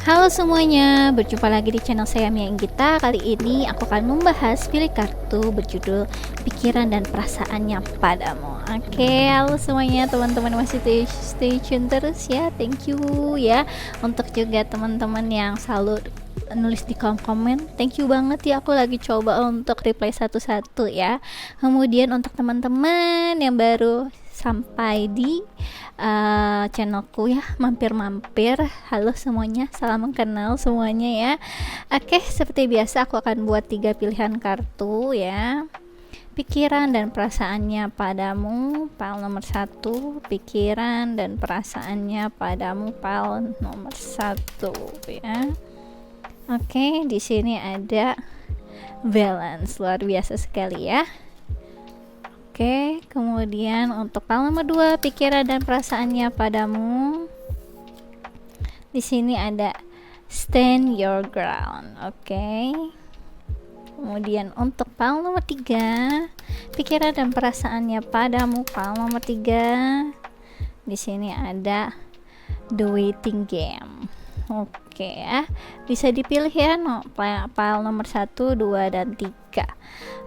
Halo semuanya, berjumpa lagi di channel saya Mya kita. Kali ini aku akan membahas pilih kartu berjudul Pikiran dan Perasaannya Padamu. Oke, halo semuanya, teman-teman masih stay tune terus ya. Thank you ya. Untuk juga teman-teman yang selalu nulis di kolom komen, thank you banget ya. Aku lagi coba untuk reply satu-satu ya. Kemudian untuk teman-teman yang baru sampai di channelku ya, mampir-mampir, halo semuanya, salam kenal semuanya ya. Oke, seperti biasa aku akan buat 3 pilihan kartu ya. Pikiran dan perasaannya padamu, pile nomor 1. Pikiran dan perasaannya padamu, pile nomor 1 ya. Oke, di sini ada balance, luar biasa sekali ya. Oke, kemudian untuk pile nomor 2, pikiran dan perasaannya padamu. Di sini ada stand your ground. Oke. Kemudian untuk pile nomor 3, pikiran dan perasaannya padamu, pile nomor 3. Di sini ada the waiting game. Oke ya, bisa dipilih ya file nomor 1, 2, dan 3.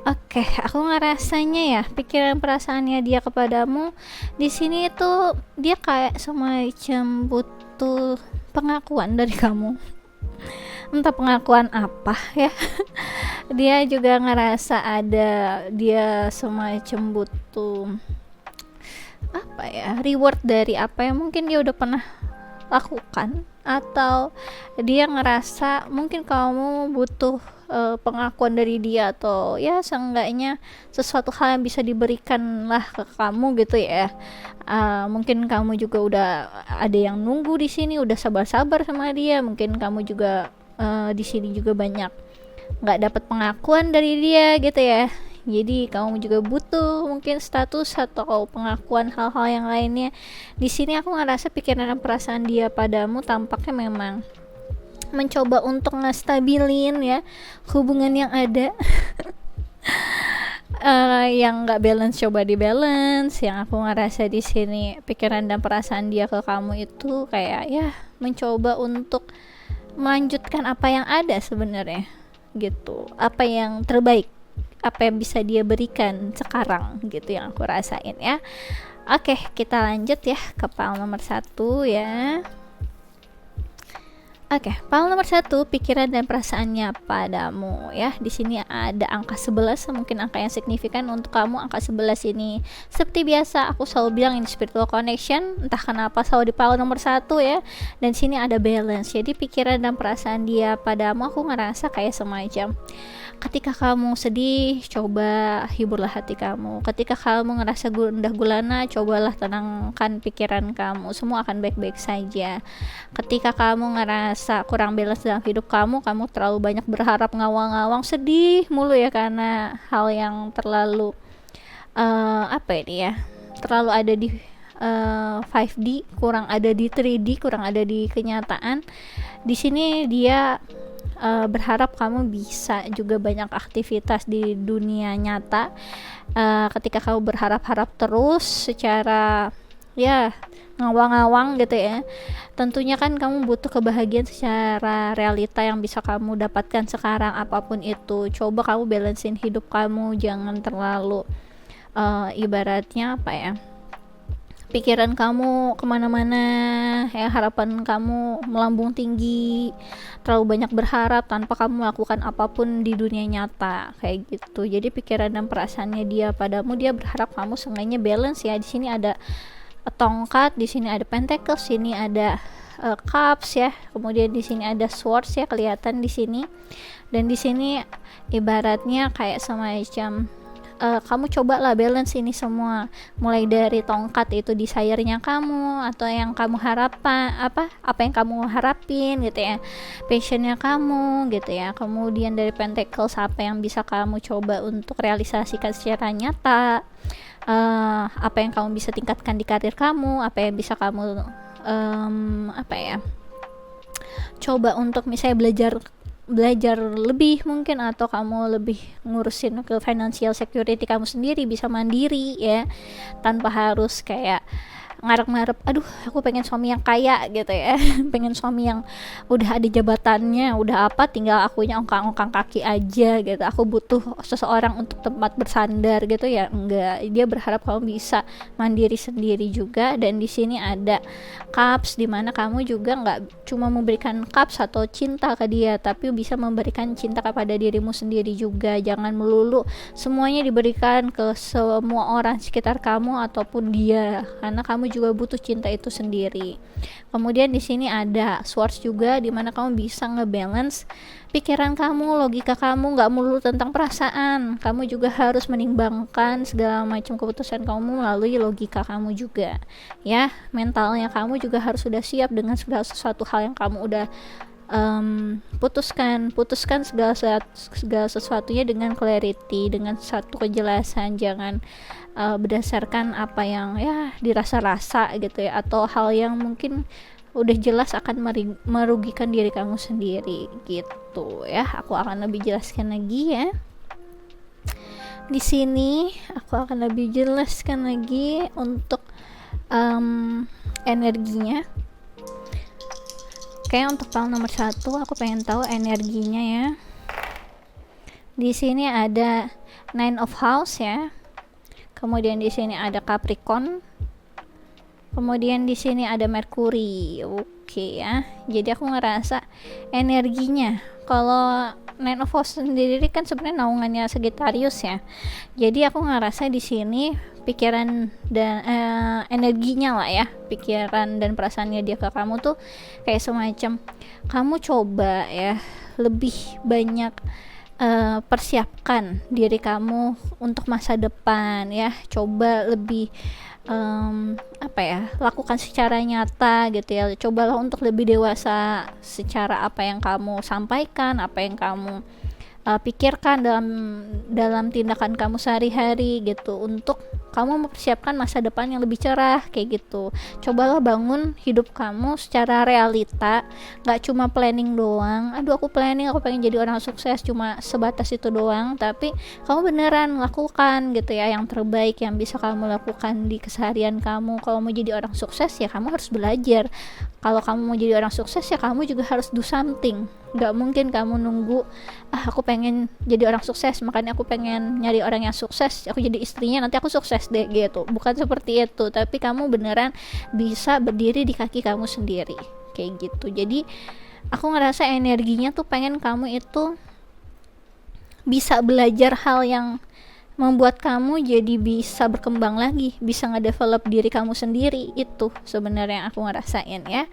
Oke, aku ngerasanya ya pikiran perasaannya dia kepadamu di sini itu dia kayak semacam butuh pengakuan dari kamu. Entah pengakuan apa ya. Dia juga ngerasa ada dia semacam butuh apa ya, reward dari apa yang mungkin dia udah pernah lakukan, atau dia ngerasa mungkin kamu butuh pengakuan dari dia, atau ya seenggaknya sesuatu hal yang bisa diberikan lah ke kamu gitu ya. Mungkin kamu juga udah ada yang nunggu di sini, udah sabar-sabar sama dia. Mungkin kamu juga di sini juga banyak nggak dapat pengakuan dari dia gitu ya. Jadi kamu juga butuh mungkin status atau pengakuan hal-hal yang lainnya. Di sini aku ngerasa pikiran dan perasaan dia padamu tampaknya memang mencoba untuk ngestabilin ya hubungan yang ada. Yang nggak balance coba di balance. Yang aku ngerasa di sini pikiran dan perasaan dia ke kamu itu kayak ya mencoba untuk melanjutkan apa yang ada sebenarnya gitu, apa yang terbaik, apa yang bisa dia berikan sekarang gitu yang aku rasain ya. Oke, kita lanjut ya ke pile nomor 1 ya. Oke, pile nomor 1, pikiran dan perasaannya padamu ya. Di sini ada angka 11, mungkin angka yang signifikan untuk kamu. Angka 11 ini seperti biasa aku selalu bilang ini spiritual connection, entah kenapa selalu di pile nomor 1 ya. Dan sini ada balance. Jadi pikiran dan perasaan dia padamu aku ngerasa kayak semacam ketika kamu sedih, coba hiburlah hati kamu. Ketika kamu ngerasa gundah gulana, cobalah tenangkan pikiran kamu. Semua akan baik-baik saja. Ketika kamu ngerasa kurang balance dalam hidup kamu terlalu banyak berharap, ngawang-ngawang, sedih mulu ya karena hal yang terlalu apa ini ya, terlalu ada di 5D, kurang ada di 3D, kurang ada di kenyataan. Di sini dia berharap kamu bisa juga banyak aktivitas di dunia nyata. Ketika kamu berharap-harap terus secara ya ngawang-ngawang gitu ya, tentunya kan kamu butuh kebahagiaan secara realita yang bisa kamu dapatkan sekarang apapun itu. Coba kamu balancein hidup kamu, jangan terlalu ibaratnya apa ya, pikiran kamu kemana-mana ya, harapan kamu melambung tinggi, terlalu banyak berharap tanpa kamu melakukan apapun di dunia nyata kayak gitu. Jadi pikiran dan perasaannya dia padamu, dia berharap kamu seenggaknya balance ya. Di sini ada tongkat, di sini ada pentacles, sini ada cups ya. Kemudian di sini ada swords ya, kelihatan di sini. Dan di sini ibaratnya kayak semacam kamu cobalah balance ini semua, mulai dari tongkat itu desire-nya kamu atau yang kamu harapkan, apa yang kamu harapin gitu ya, passionnya kamu gitu ya. Kemudian dari pentacles, apa yang bisa kamu coba untuk realisasikan secara nyata, apa yang kamu bisa tingkatkan di karir kamu, apa yang bisa kamu coba untuk misalnya belajar lebih mungkin, atau kamu lebih ngurusin ke financial security kamu sendiri, bisa mandiri ya, tanpa harus kayak ngarep-ngarep, aduh aku pengen suami yang kaya gitu ya pengen suami yang udah ada jabatannya, udah apa, tinggal akunya ongkang-ongkang kaki aja gitu, aku butuh seseorang untuk tempat bersandar gitu ya. Enggak, dia berharap kamu bisa mandiri sendiri juga. Dan di sini ada cups, dimana kamu juga nggak cuma memberikan cups atau cinta ke dia, tapi bisa memberikan cinta kepada dirimu sendiri juga. Jangan melulu semuanya diberikan ke semua orang sekitar kamu ataupun dia, karena kamu juga butuh cinta itu sendiri. Kemudian di sini ada swords juga, dimana kamu bisa ngebalance pikiran kamu, logika kamu, nggak melulu tentang perasaan. Kamu juga harus menimbangkan segala macam keputusan kamu melalui logika kamu juga ya. Mentalnya kamu juga harus sudah siap dengan segala sesuatu hal yang kamu udah putuskan segala sesuatunya dengan clarity, dengan satu kejelasan. Jangan berdasarkan apa yang ya dirasa-rasa gitu ya, atau hal yang mungkin udah jelas akan merugikan diri kamu sendiri gitu ya. Aku akan lebih jelaskan lagi ya. Di sini aku akan lebih jelaskan lagi untuk energinya. Oke, untuk tahun nomor 1 aku pengen tahu energinya ya. Di sini ada Nine of House ya. Kemudian di sini ada Capricorn. Kemudian di sini ada Mercury. Oke ya. Jadi aku ngerasa energinya, kalau Nine of House sendiri kan sebenarnya naungannya Sagittarius ya. Jadi aku ngerasa di sini pikiran dan energinya lah ya, pikiran dan perasaannya dia ke kamu tuh kayak semacam kamu coba ya lebih banyak persiapkan diri kamu untuk masa depan ya. Coba lebih lakukan secara nyata gitu ya. Cobalah untuk lebih dewasa secara apa yang kamu sampaikan, apa yang kamu pikirkan dalam tindakan kamu sehari-hari gitu, untuk kamu mempersiapkan masa depan yang lebih cerah kayak gitu. Cobalah bangun hidup kamu secara realita, gak cuma planning doang. Aduh aku planning, aku pengen jadi orang sukses, cuma sebatas itu doang. Tapi kamu beneran lakukan gitu ya yang terbaik yang bisa kamu lakukan di keseharian kamu. Kalau mau jadi orang sukses ya kamu harus belajar. Kalau kamu mau jadi orang sukses ya kamu juga harus do something. Gak mungkin kamu nunggu aku pengen jadi orang sukses makanya aku pengen nyari orang yang sukses, aku jadi istrinya nanti aku sukses deh gitu. Bukan seperti itu, tapi kamu beneran bisa berdiri di kaki kamu sendiri kayak gitu. Jadi aku ngerasa energinya tuh pengen kamu itu bisa belajar hal yang membuat kamu jadi bisa berkembang lagi, bisa ngedevelop diri kamu sendiri. Itu sebenarnya yang aku ngerasain ya.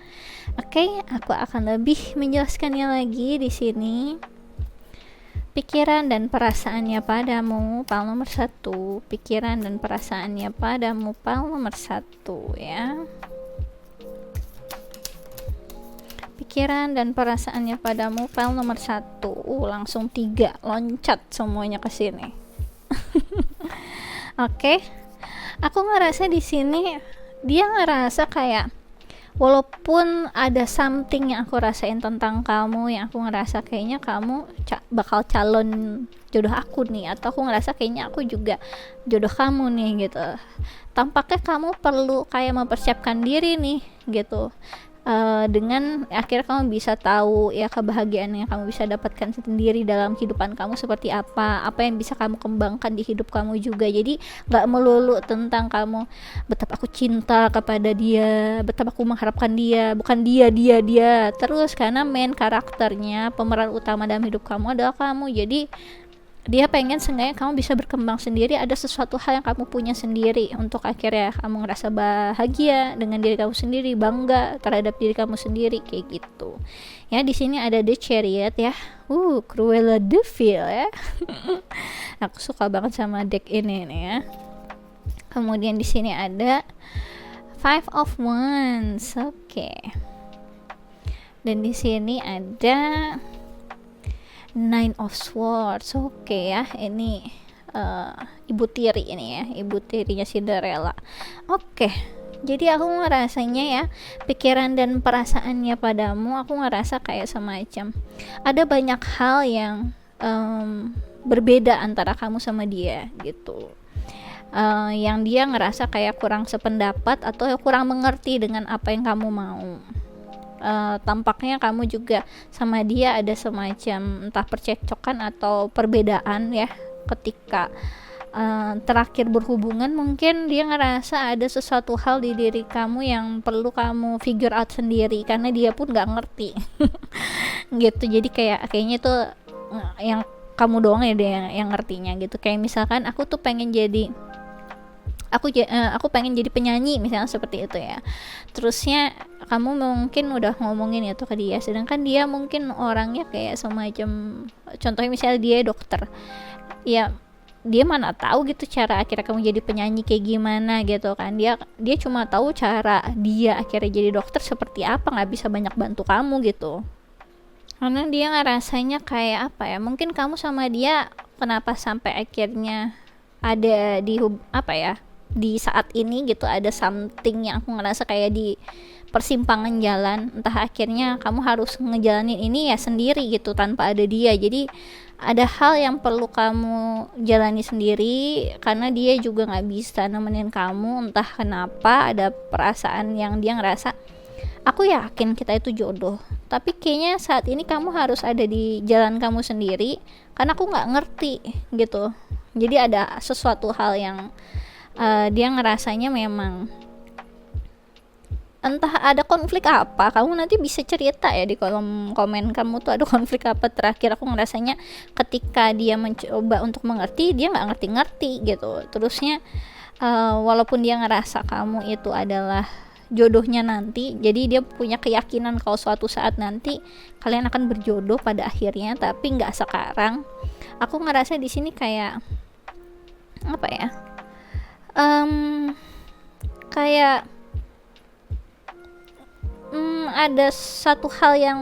Oke, aku akan lebih menjelaskannya lagi di sini. Pikiran dan perasaannya padamu, file nomor 1. Pikiran dan perasaannya padamu, file nomor 1 ya. Pikiran dan perasaannya padamu, file nomor 1. Langsung 3, loncat semuanya ke sini. Oke. Aku ngerasa di sini dia ngerasa kayak walaupun ada something yang aku rasain tentang kamu, yang aku ngerasa kayaknya kamu bakal calon jodoh aku nih, atau aku ngerasa kayaknya aku juga jodoh kamu nih gitu. Tampaknya kamu perlu kayak mempersiapkan diri nih gitu. Dengan akhirnya kamu bisa tahu ya kebahagiaan yang kamu bisa dapatkan sendiri dalam kehidupan kamu seperti apa yang bisa kamu kembangkan di hidup kamu juga. Jadi gak melulu tentang kamu betapa aku cinta kepada dia, betapa aku mengharapkan dia, bukan dia terus, karena main karakternya, pemeran utama dalam hidup kamu adalah kamu. Jadi dia pengen seenggaknya kamu bisa berkembang sendiri, ada sesuatu hal yang kamu punya sendiri, untuk akhirnya kamu ngerasa bahagia dengan diri kamu sendiri, bangga terhadap diri kamu sendiri kayak gitu. Ya, di sini ada The Chariot ya. Cruella de Vil ya. Aku suka banget sama deck ini nih ya. Kemudian di sini ada Five of Wands. Oke. Dan di sini ada Nine of Swords. Oke ya, ini ibu tiri ini ya, ibu tirinya Cinderella. Oke. Jadi aku ngerasanya ya, pikiran dan perasaannya padamu, aku ngerasa kayak semacam ada banyak hal yang berbeda antara kamu sama dia gitu. yang dia ngerasa kayak kurang sependapat atau kurang mengerti dengan apa yang kamu mau. Tampaknya kamu juga sama dia ada semacam entah percekcokan atau perbedaan ya ketika terakhir berhubungan. Mungkin dia ngerasa ada sesuatu hal di diri kamu yang perlu kamu figure out sendiri karena dia pun nggak ngerti. Gitu, jadi kayaknya itu yang kamu doang ya dia yang ngertinya gitu. Kayak misalkan aku pengen jadi penyanyi misalnya seperti itu ya, terusnya kamu mungkin udah ngomongin itu ke dia, sedangkan dia mungkin orangnya kayak semacam, contohnya misalnya dia dokter ya, dia mana tahu gitu cara akhirnya kamu jadi penyanyi kayak gimana gitu kan. Dia cuma tahu cara dia akhirnya jadi dokter seperti apa, nggak bisa banyak bantu kamu gitu, karena dia ngerasanya kayak apa ya, mungkin kamu sama dia kenapa sampai akhirnya ada di saat ini gitu, ada something yang aku ngerasa kayak di persimpangan jalan, entah akhirnya kamu harus ngejalanin ini ya sendiri gitu tanpa ada dia. Jadi ada hal yang perlu kamu jalani sendiri karena dia juga nggak bisa nemenin kamu, entah kenapa ada perasaan yang dia ngerasa, aku yakin kita itu jodoh, tapi kayaknya saat ini kamu harus ada di jalan kamu sendiri karena aku nggak ngerti gitu. Jadi ada sesuatu hal yang dia ngerasanya memang entah ada konflik apa. Kamu nanti bisa cerita ya di kolom komen kamu tuh ada konflik apa terakhir. Aku ngerasanya ketika dia mencoba untuk mengerti, dia nggak ngerti-ngerti gitu. Terusnya walaupun dia ngerasa kamu itu adalah jodohnya nanti, jadi dia punya keyakinan kalau suatu saat nanti kalian akan berjodoh pada akhirnya, tapi nggak sekarang. Aku ngerasa di sini kayak apa ya, kayak ada satu hal yang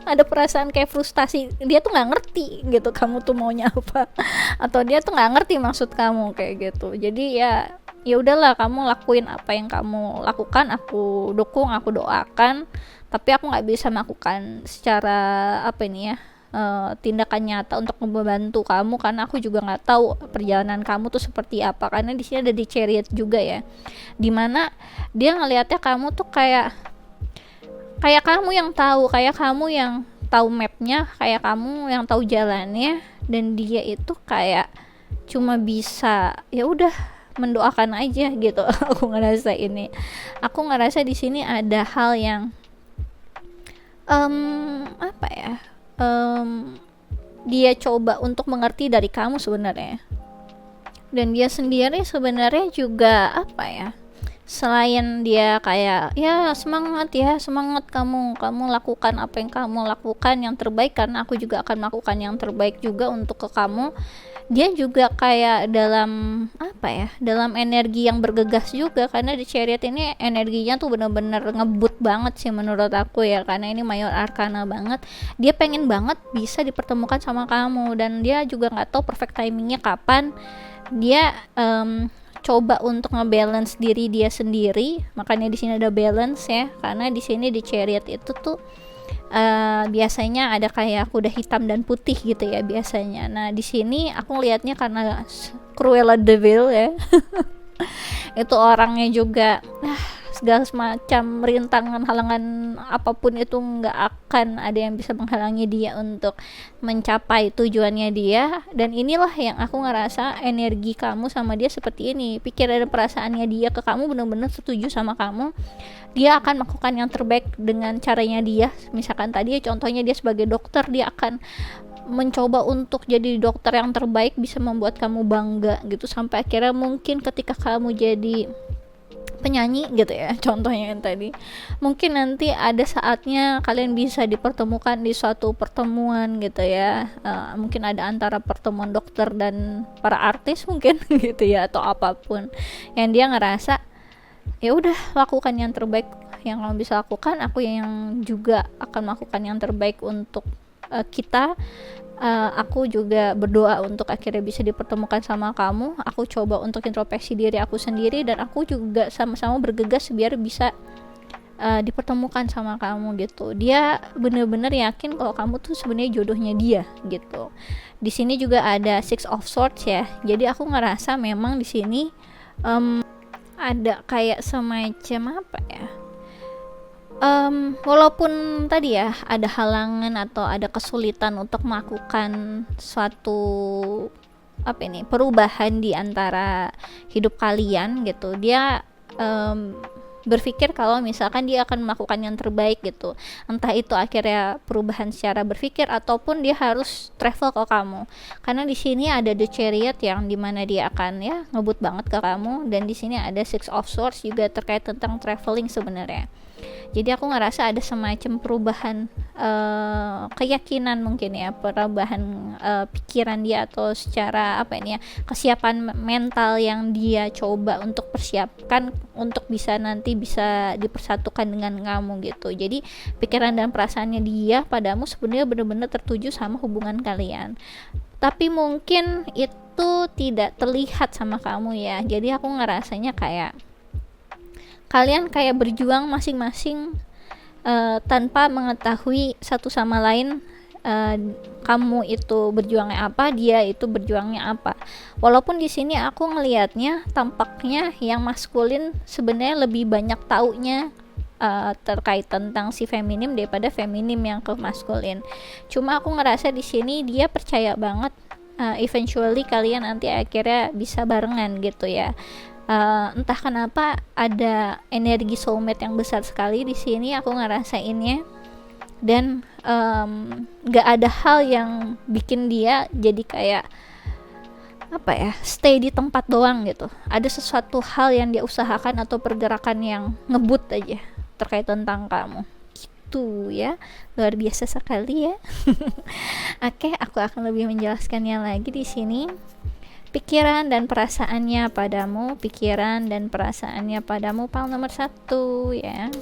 ada perasaan kayak frustasi, dia tuh nggak ngerti gitu kamu tuh maunya apa, atau dia tuh nggak ngerti maksud kamu kayak gitu. Jadi ya udahlah, kamu lakuin apa yang kamu lakukan, aku dukung, aku doakan, tapi aku nggak bisa melakukan secara tindakan nyata untuk membantu kamu karena aku juga nggak tahu perjalanan kamu tuh seperti apa. Karena di sini ada di chariot juga ya, dimana dia ngelihatnya kamu tuh kayak kamu yang tahu, kayak kamu yang tahu mapnya, kayak kamu yang tahu jalannya, dan dia itu kayak cuma bisa ya udah mendoakan aja gitu. Aku ngerasa di sini ada hal yang dia coba untuk mengerti dari kamu sebenarnya, dan dia sendiri sebenarnya juga selain dia kayak semangat kamu lakukan apa yang kamu lakukan yang terbaik, karena aku juga akan melakukan yang terbaik juga untuk ke kamu. Dia juga kayak dalam energi yang bergegas juga, karena di chariot ini energinya tuh bener-bener ngebut banget sih menurut aku ya, karena ini mayor arkana banget. Dia pengen banget bisa dipertemukan sama kamu, dan dia juga nggak tahu perfect timingnya kapan. Dia coba untuk ngebalance diri dia sendiri, makanya di sini ada balance ya, karena di sini di chariot itu tuh biasanya ada kayak kuda hitam dan putih gitu ya biasanya. Nah di sini aku lihatnya karena Cruella de Vil ya itu orangnya juga segala semacam rintangan, halangan apapun itu nggak akan ada yang bisa menghalangi dia untuk mencapai tujuannya dia. Dan inilah yang aku ngerasa energi kamu sama dia seperti ini, pikiran dan perasaannya dia ke kamu benar-benar setuju sama kamu. Dia akan melakukan yang terbaik dengan caranya dia. Misalkan tadi contohnya dia sebagai dokter, dia akan mencoba untuk jadi dokter yang terbaik, bisa membuat kamu bangga gitu, sampai akhirnya mungkin ketika kamu jadi penyanyi gitu ya, contohnya yang tadi, mungkin nanti ada saatnya kalian bisa dipertemukan di suatu pertemuan gitu ya, mungkin ada antara pertemuan dokter dan para artis mungkin gitu ya, atau apapun yang dia ngerasa ya udah lakukan yang terbaik yang kamu bisa lakukan, aku yang juga akan melakukan yang terbaik untuk kita. Aku juga berdoa untuk akhirnya bisa dipertemukan sama kamu. Aku coba untuk introspeksi diri aku sendiri, dan aku juga sama-sama bergegas biar bisa dipertemukan sama kamu gitu. Dia bener-bener yakin kalau kamu tuh sebenarnya jodohnya dia gitu. Di sini juga ada Six of Swords ya. Jadi aku ngerasa memang di sini ada kayak semacam apa ya? Walaupun tadi ya ada halangan atau ada kesulitan untuk melakukan suatu perubahan di antara hidup kalian gitu, dia berpikir kalau misalkan dia akan melakukan yang terbaik gitu, entah itu akhirnya perubahan secara berpikir ataupun dia harus travel ke kamu, karena di sini ada the chariot yang dimana dia akan ya ngebut banget ke kamu, dan di sini ada Six of Swords juga terkait tentang traveling sebenarnya. Jadi aku ngerasa ada semacam perubahan keyakinan mungkin ya, perubahan pikiran dia atau secara kesiapan mental yang dia coba untuk persiapkan untuk nanti bisa dipersatukan dengan kamu gitu. Jadi pikiran dan perasaannya dia padamu sebenarnya benar-benar tertuju sama hubungan kalian. Tapi mungkin itu tidak terlihat sama kamu ya. Jadi aku ngerasanya kayak kalian kayak berjuang masing-masing tanpa mengetahui satu sama lain, kamu itu berjuangnya apa, dia itu berjuangnya apa. Walaupun di sini aku ngelihatnya tampaknya yang maskulin sebenarnya lebih banyak taunya terkait tentang si feminim daripada feminim yang ke maskulin. Cuma aku ngerasa di sini dia percaya banget eventually kalian nanti akhirnya bisa barengan gitu ya. Entah kenapa ada energi soulmate yang besar sekali di sini aku ngerasainnya, dan gak ada hal yang bikin dia jadi kayak stay di tempat doang gitu. Ada sesuatu hal yang dia usahakan atau pergerakan yang ngebut aja terkait tentang kamu gitu ya. Luar biasa sekali ya. Oke, aku akan lebih menjelaskannya lagi di sini. Pikiran dan perasaannya padamu, pikiran dan perasaannya padamu, pal nomor 1 ya.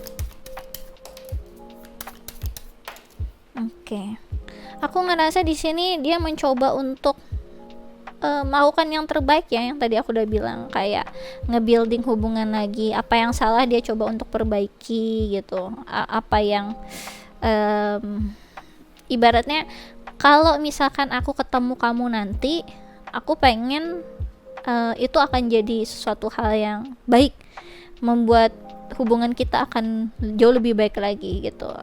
Oke. Aku ngerasa di sini dia mencoba untuk melakukan yang terbaik ya, yang tadi aku udah bilang, kayak nge-building hubungan lagi. Apa yang salah dia coba untuk perbaiki gitu. Apa yang ibaratnya kalau misalkan aku ketemu kamu nanti, aku pengen itu akan jadi sesuatu hal yang baik, membuat hubungan kita akan jauh lebih baik lagi gitu.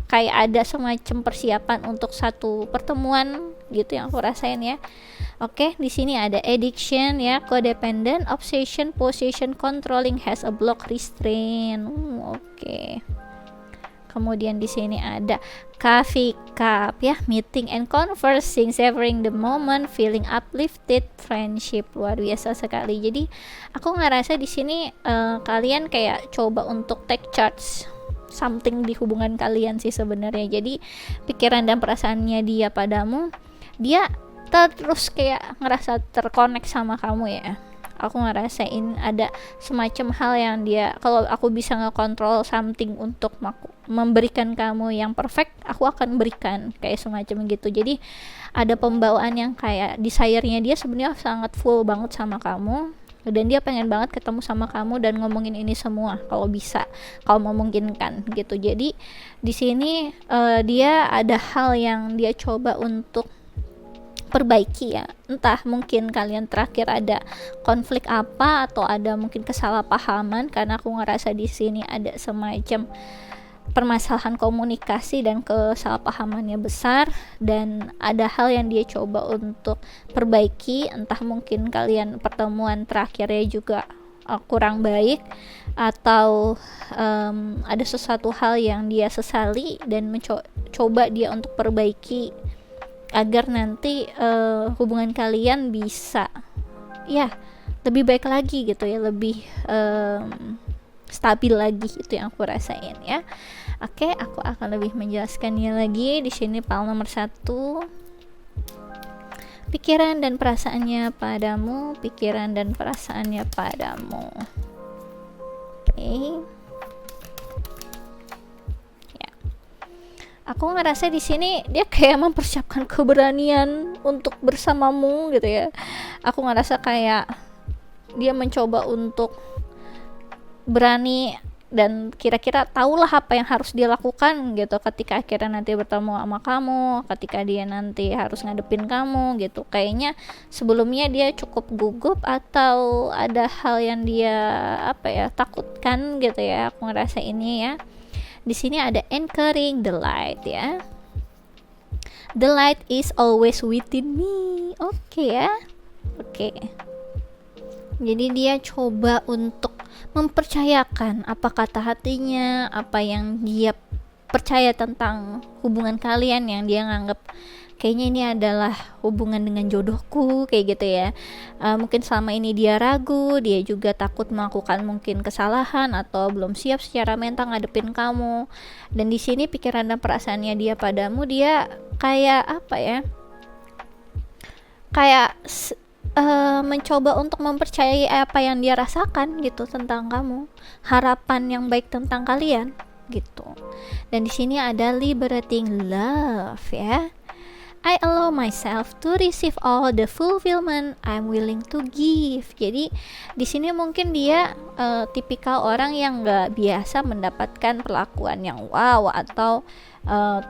Kayak ada semacam persiapan untuk satu pertemuan gitu yang aku rasain ya. Oke, di sini ada addiction ya, codependent, obsession, possession, controlling, has a block, restraint. Oke. Kemudian di sini ada coffee cup ya, meeting and conversing, savoring the moment, feeling uplifted, friendship. Luar biasa sekali. Jadi aku ngerasa di sini kalian kayak coba untuk take charge something di hubungan kalian sih sebenarnya. Jadi pikiran dan perasaannya dia padamu, dia terus kayak ngerasa terkonek sama kamu ya. Aku ngerasain ada semacam hal yang dia, kalau aku bisa ngekontrol something untuk memberikan kamu yang perfect, aku akan berikan, kayak semacam gitu. Jadi ada pembawaan yang kayak desire-nya dia sebenarnya sangat full banget sama kamu, dan dia pengen banget ketemu sama kamu dan ngomongin ini semua kalau bisa, kalau memungkinkan gitu. Jadi di sini dia ada hal yang dia coba untuk perbaiki ya, entah mungkin kalian terakhir ada konflik apa atau ada mungkin kesalahpahaman, karena aku ngerasa di sini ada semacam permasalahan komunikasi dan kesalahpahamannya besar, dan ada hal yang dia coba untuk perbaiki, entah mungkin kalian pertemuan terakhirnya juga kurang baik, atau ada sesuatu hal yang dia sesali dan mencoba dia untuk perbaiki agar nanti hubungan kalian bisa ya lebih baik lagi gitu ya, lebih stabil lagi. Itu yang aku rasain ya. Oke, aku akan lebih menjelaskannya lagi di sini. Pal nomor 1, pikiran dan perasaannya padamu, pikiran dan perasaannya padamu. Oke. Aku ngerasa di sini dia kayak mempersiapkan keberanian untuk bersamamu gitu ya. Aku ngerasa kayak dia mencoba untuk berani dan kira-kira tahulah apa yang harus dia lakukan gitu ketika akhirnya nanti bertemu sama kamu, ketika dia nanti harus ngadepin kamu gitu. Kayaknya sebelumnya dia cukup gugup atau ada hal yang dia takutkan gitu ya. Aku ngerasa ini ya. Di sini ada anchoring the light ya. The light is always within me. Oke ya. Oke. Jadi dia coba untuk mempercayakan apa kata hatinya, apa yang dia percaya tentang hubungan kalian, yang dia nganggap kayaknya ini adalah hubungan dengan jodohku, kayak gitu ya. Mungkin selama ini dia ragu, dia juga takut melakukan mungkin kesalahan atau belum siap secara mental ngadepin kamu. Dan di sini pikiran dan perasaannya dia padamu, dia kayak mencoba untuk mempercayai apa yang dia rasakan gitu tentang kamu, harapan yang baik tentang kalian gitu. Dan di sini ada liberating love ya. I allow myself to receive all the fulfillment I'm willing to give. Jadi di sini mungkin dia tipikal orang yang nggak biasa mendapatkan perlakuan yang wow atau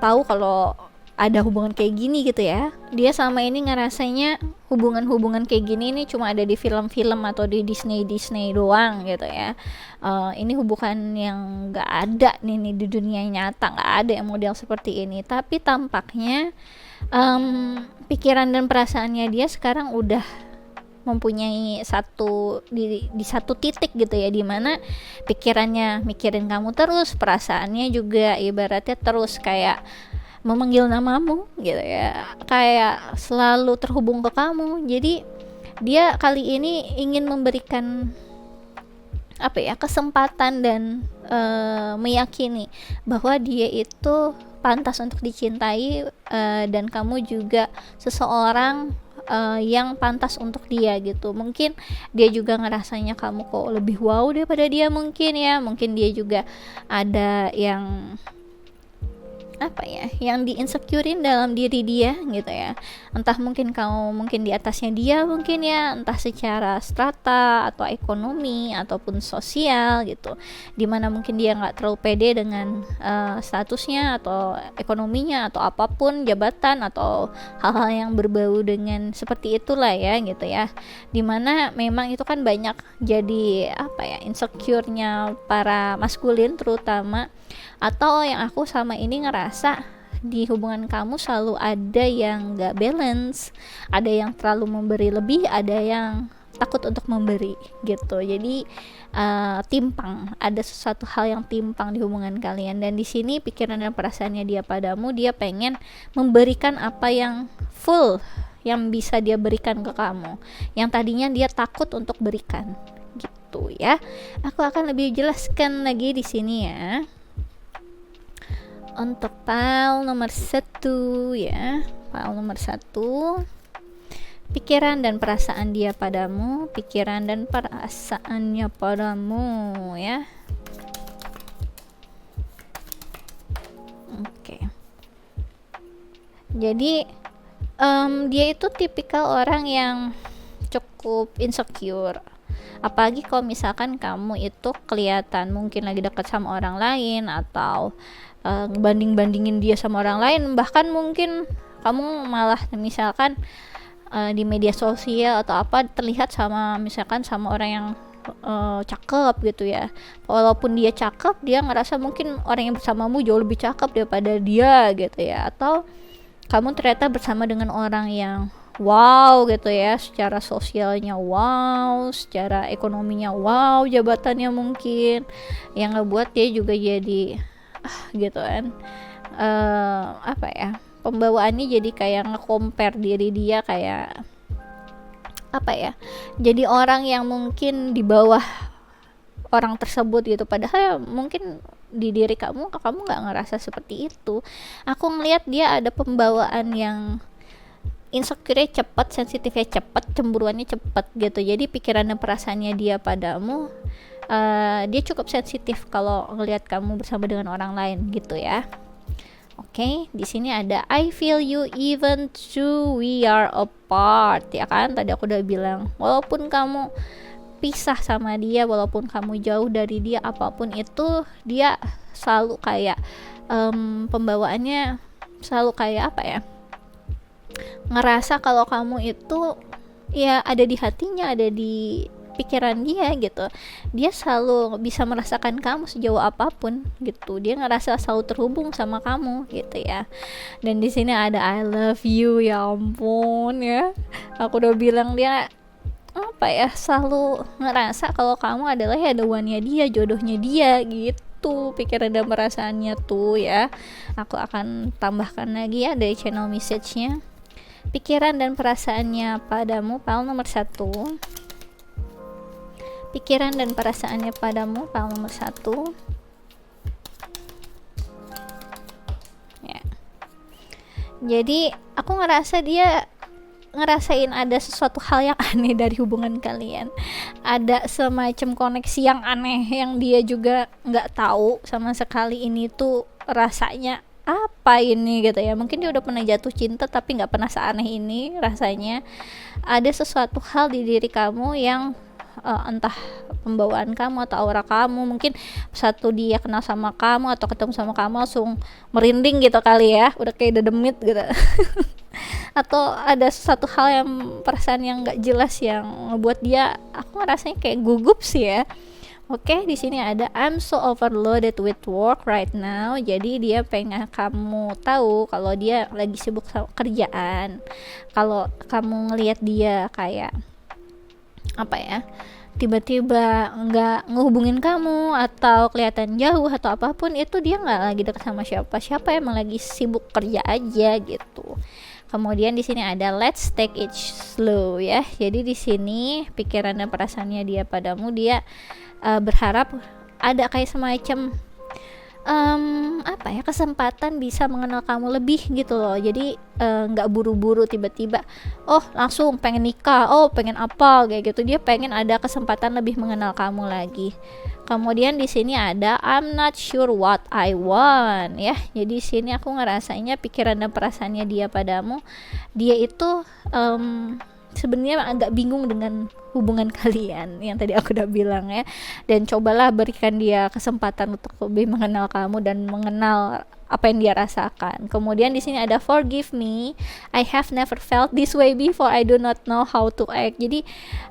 tahu kalau ada hubungan kayak gini gitu ya. Dia selama ini ngerasanya hubungan-hubungan kayak gini ini cuma ada di film-film atau di Disney doang gitu ya. Ini hubungan yang nggak ada nih di dunia nyata, nggak ada yang model seperti ini. Tapi tampaknya pikiran dan perasaannya dia sekarang udah mempunyai di satu titik gitu ya, dimana pikirannya mikirin kamu terus, perasaannya juga ibaratnya terus kayak memanggil namamu gitu ya, kayak selalu terhubung ke kamu. Jadi dia kali ini ingin memberikan kesempatan dan meyakini bahwa dia itu pantas untuk dicintai, dan kamu juga seseorang yang pantas untuk dia gitu. Mungkin dia juga ngerasanya kamu kok lebih wow daripada dia, mungkin dia juga ada yang yang di-insecurein dalam diri dia gitu ya. Entah mungkin kamu mungkin di atasnya dia mungkin ya, entah secara strata atau ekonomi ataupun sosial gitu, dimana mungkin dia nggak terlalu pede dengan statusnya atau ekonominya atau apapun, jabatan atau hal-hal yang berbau dengan seperti itulah ya gitu ya. Dimana memang itu kan banyak jadi insecure-nya para maskulin terutama, atau yang aku sama ini ngerasa di hubungan kamu selalu ada yang gak balance, ada yang terlalu memberi lebih, ada yang takut untuk memberi gitu. Jadi timpang, ada sesuatu hal yang timpang di hubungan kalian. Dan di sini pikiran dan perasaannya dia padamu, dia pengen memberikan apa yang full yang bisa dia berikan ke kamu, yang tadinya dia takut untuk berikan gitu ya. Aku akan lebih jelaskan lagi di sini ya. Untuk pile nomor 1 ya, pile nomor 1, pikiran dan perasaan dia padamu, pikiran dan perasaannya padamu ya. Oke. Jadi dia itu tipikal orang yang cukup insecure. Apalagi kalau misalkan kamu itu kelihatan mungkin lagi dekat sama orang lain, atau banding-bandingin dia sama orang lain, bahkan mungkin kamu malah misalkan di media sosial atau apa terlihat misalkan sama orang yang cakep gitu ya. Walaupun dia cakep, dia ngerasa mungkin orang yang bersamamu jauh lebih cakep daripada dia gitu ya. Atau kamu ternyata bersama dengan orang yang wow gitu ya, secara sosialnya wow, secara ekonominya wow, jabatannya mungkin yang ngebuat dia juga jadi gitu kan, pembawaannya jadi kayak nge-compare diri dia, kayak jadi orang yang mungkin di bawah orang tersebut gitu, padahal mungkin di diri kamu nggak ngerasa seperti itu. Aku ngelihat dia ada pembawaan yang insecure cepat, sensitifnya cepat, cemburuannya cepat gitu. Jadi pikiran dan perasaannya dia padamu, dia cukup sensitif kalau ngelihat kamu bersama dengan orang lain gitu ya. Oke, di sini ada I feel you even though we are apart ya kan. Tadi aku udah bilang walaupun kamu pisah sama dia, walaupun kamu jauh dari dia, apapun itu, dia selalu kayak pembawaannya selalu kayak apa ya, ngerasa kalau kamu itu ya ada di hatinya, ada di pikiran dia gitu. Dia selalu bisa merasakan kamu sejauh apapun gitu. Dia ngerasa selalu terhubung sama kamu gitu ya. Dan di sini ada I love you, ya ampun ya. Aku udah bilang dia apa ya, selalu ngerasa kalau kamu adalah ya the one-nya dia, jodohnya dia gitu. Pikiran dan perasaannya tuh ya. Aku akan tambahkan lagi ya dari channel message-nya. Pikiran dan perasaannya padamu, file nomor 1. Pikiran dan perasaannya padamu, file nomor 1 ya. Jadi aku ngerasa dia ngerasain ada sesuatu hal yang aneh dari hubungan kalian. Ada semacam koneksi yang aneh yang dia juga nggak tahu sama sekali ini tuh rasanya apa ini gitu ya. Mungkin dia udah pernah jatuh cinta tapi nggak pernah seaneh ini rasanya. Ada sesuatu hal di diri kamu yang entah pembawaan kamu atau aura kamu, mungkin satu dia kenal sama kamu atau ketemu sama kamu langsung merinding gitu kali ya, udah kayak dedemit gitu atau ada sesuatu hal yang perasaan yang nggak jelas yang ngebuat dia, aku ngerasanya kayak gugup sih ya. Oke, di sini ada I'm so overloaded with work right now. Jadi dia pengen kamu tahu kalau dia lagi sibuk sama kerjaan. Kalau kamu ngelihat dia kayak apa ya, tiba-tiba nggak ngehubungin kamu atau kelihatan jauh atau apapun itu, dia nggak lagi dekat sama siapa, emang lagi sibuk kerja aja gitu. Kemudian di sini ada let's take it slow ya. Jadi di sini pikiran dan perasaannya dia padamu, dia berharap ada kayak semacam apa ya, kesempatan bisa mengenal kamu lebih gitu loh. Jadi nggak buru-buru tiba-tiba oh langsung pengen nikah, oh pengen apa kayak gitu. Dia pengen ada kesempatan lebih mengenal kamu lagi. Kemudian di sini ada I'm not sure what I want ya. Jadi sini aku ngerasanya pikiran dan perasaannya dia padamu, dia itu sebenarnya agak bingung dengan hubungan kalian yang tadi aku udah bilang ya. Dan cobalah berikan dia kesempatan untuk lebih mengenal kamu dan mengenal apa yang dia rasakan. Kemudian di sini ada forgive me, I have never felt this way before, I do not know how to act. Jadi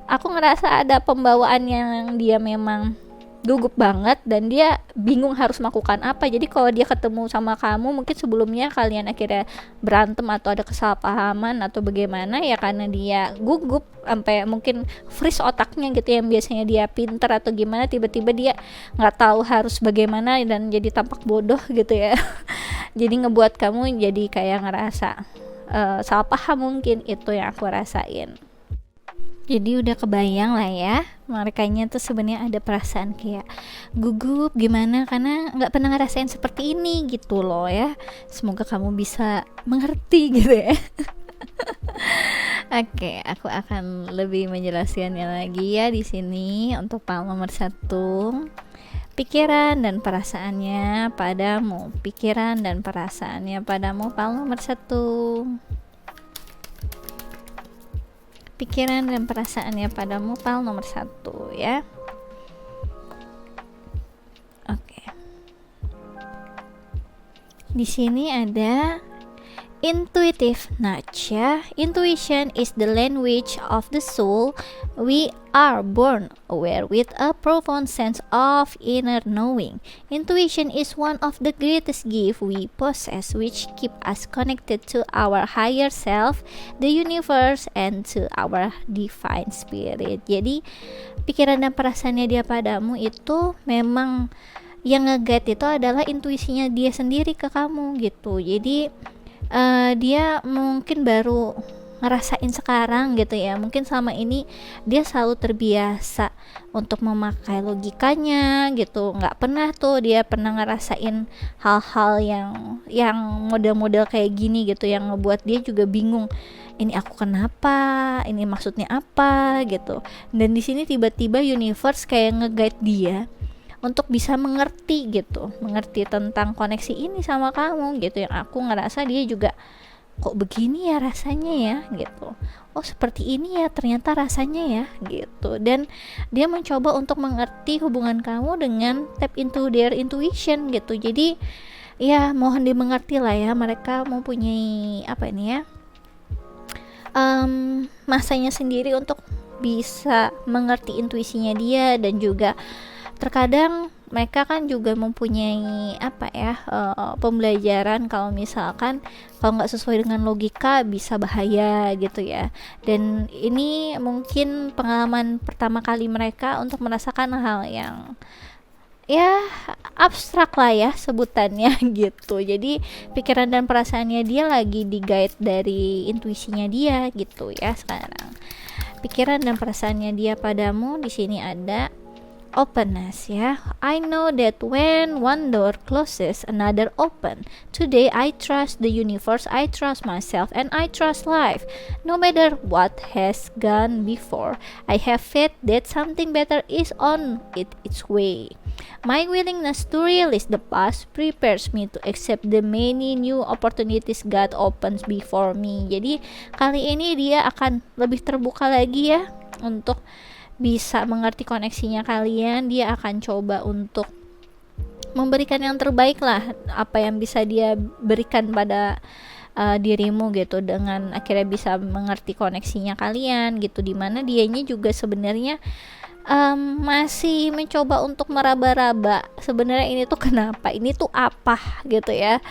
aku ngerasa ada pembawaan yang dia memang gugup banget dan dia bingung harus melakukan apa. Jadi kalau dia ketemu sama kamu, mungkin sebelumnya kalian akhirnya berantem atau ada kesalahpahaman atau bagaimana ya, karena dia gugup sampai mungkin freeze otaknya gitu, yang biasanya dia pinter atau gimana, tiba-tiba dia nggak tahu harus bagaimana dan jadi tampak bodoh gitu ya. Jadi ngebuat kamu jadi kayak ngerasa salah paham, mungkin itu yang aku rasain. Jadi udah kebayang lah ya, merekanya tuh sebenarnya ada perasaan kayak gugup gimana karena nggak pernah ngerasain seperti ini gitu loh ya. Semoga kamu bisa mengerti gitu ya. Oke, aku akan lebih menjelaskannya lagi ya di sini untuk file nomor 1. Pikiran dan perasaannya padamu. Pikiran dan perasaannya padamu, file nomor 1. Pikiran dan perasaannya padamu, file nomor 1 ya. Oke. Di sini ada intuitive nudge ya. Intuition is the language of the soul. We are born aware with a profound sense of inner knowing. Intuition is one of the greatest gifts we possess, which keep us connected to our higher self, the universe, and to our divine spirit. Jadi pikiran dan perasaannya dia padamu itu memang yang nge-guide itu adalah intuisinya dia sendiri ke kamu gitu. Jadi dia mungkin baru ngerasain sekarang gitu ya. Mungkin selama ini dia selalu terbiasa untuk memakai logikanya gitu, nggak pernah tuh dia pernah ngerasain hal-hal yang model-model kayak gini gitu, yang ngebuat dia juga bingung, ini aku kenapa, ini maksudnya apa gitu. Dan di sini tiba-tiba universe kayak nge-guide dia untuk bisa mengerti gitu, mengerti tentang koneksi ini sama kamu gitu, yang aku ngerasa dia juga kok begini ya rasanya ya gitu, oh seperti ini ya ternyata rasanya ya gitu. Dan dia mencoba untuk mengerti hubungan kamu dengan tap into their intuition gitu. Jadi ya mohon dimengerti lah ya, mereka mempunyai apa ini ya, masanya sendiri untuk bisa mengerti intuisinya dia. Dan juga terkadang mereka kan juga mempunyai apa ya, pembelajaran kalau misalkan kalau nggak sesuai dengan logika bisa bahaya gitu ya. Dan ini mungkin pengalaman pertama kali mereka untuk merasakan hal yang ya abstrak lah ya sebutannya gitu. Jadi pikiran dan perasaannya dia lagi di guide dari intuisinya dia gitu ya. Sekarang pikiran dan perasaannya dia padamu, di sini ada openness ya. I know that when one door closes, another open. Today I trust the universe, I trust myself, and I trust life. No matter what has gone before, I have faith that something better is on its way. My willingness to release the past prepares me to accept the many new opportunities God opens before me. Jadi kali ini dia akan lebih terbuka lagi ya untuk bisa mengerti koneksinya kalian. Dia akan coba untuk memberikan yang terbaik lah, apa yang bisa dia berikan pada dirimu gitu, dengan akhirnya bisa mengerti koneksinya kalian gitu. Dimana dianya juga sebenarnya masih mencoba untuk meraba-raba sebenarnya ini tuh kenapa, ini tuh apa gitu ya.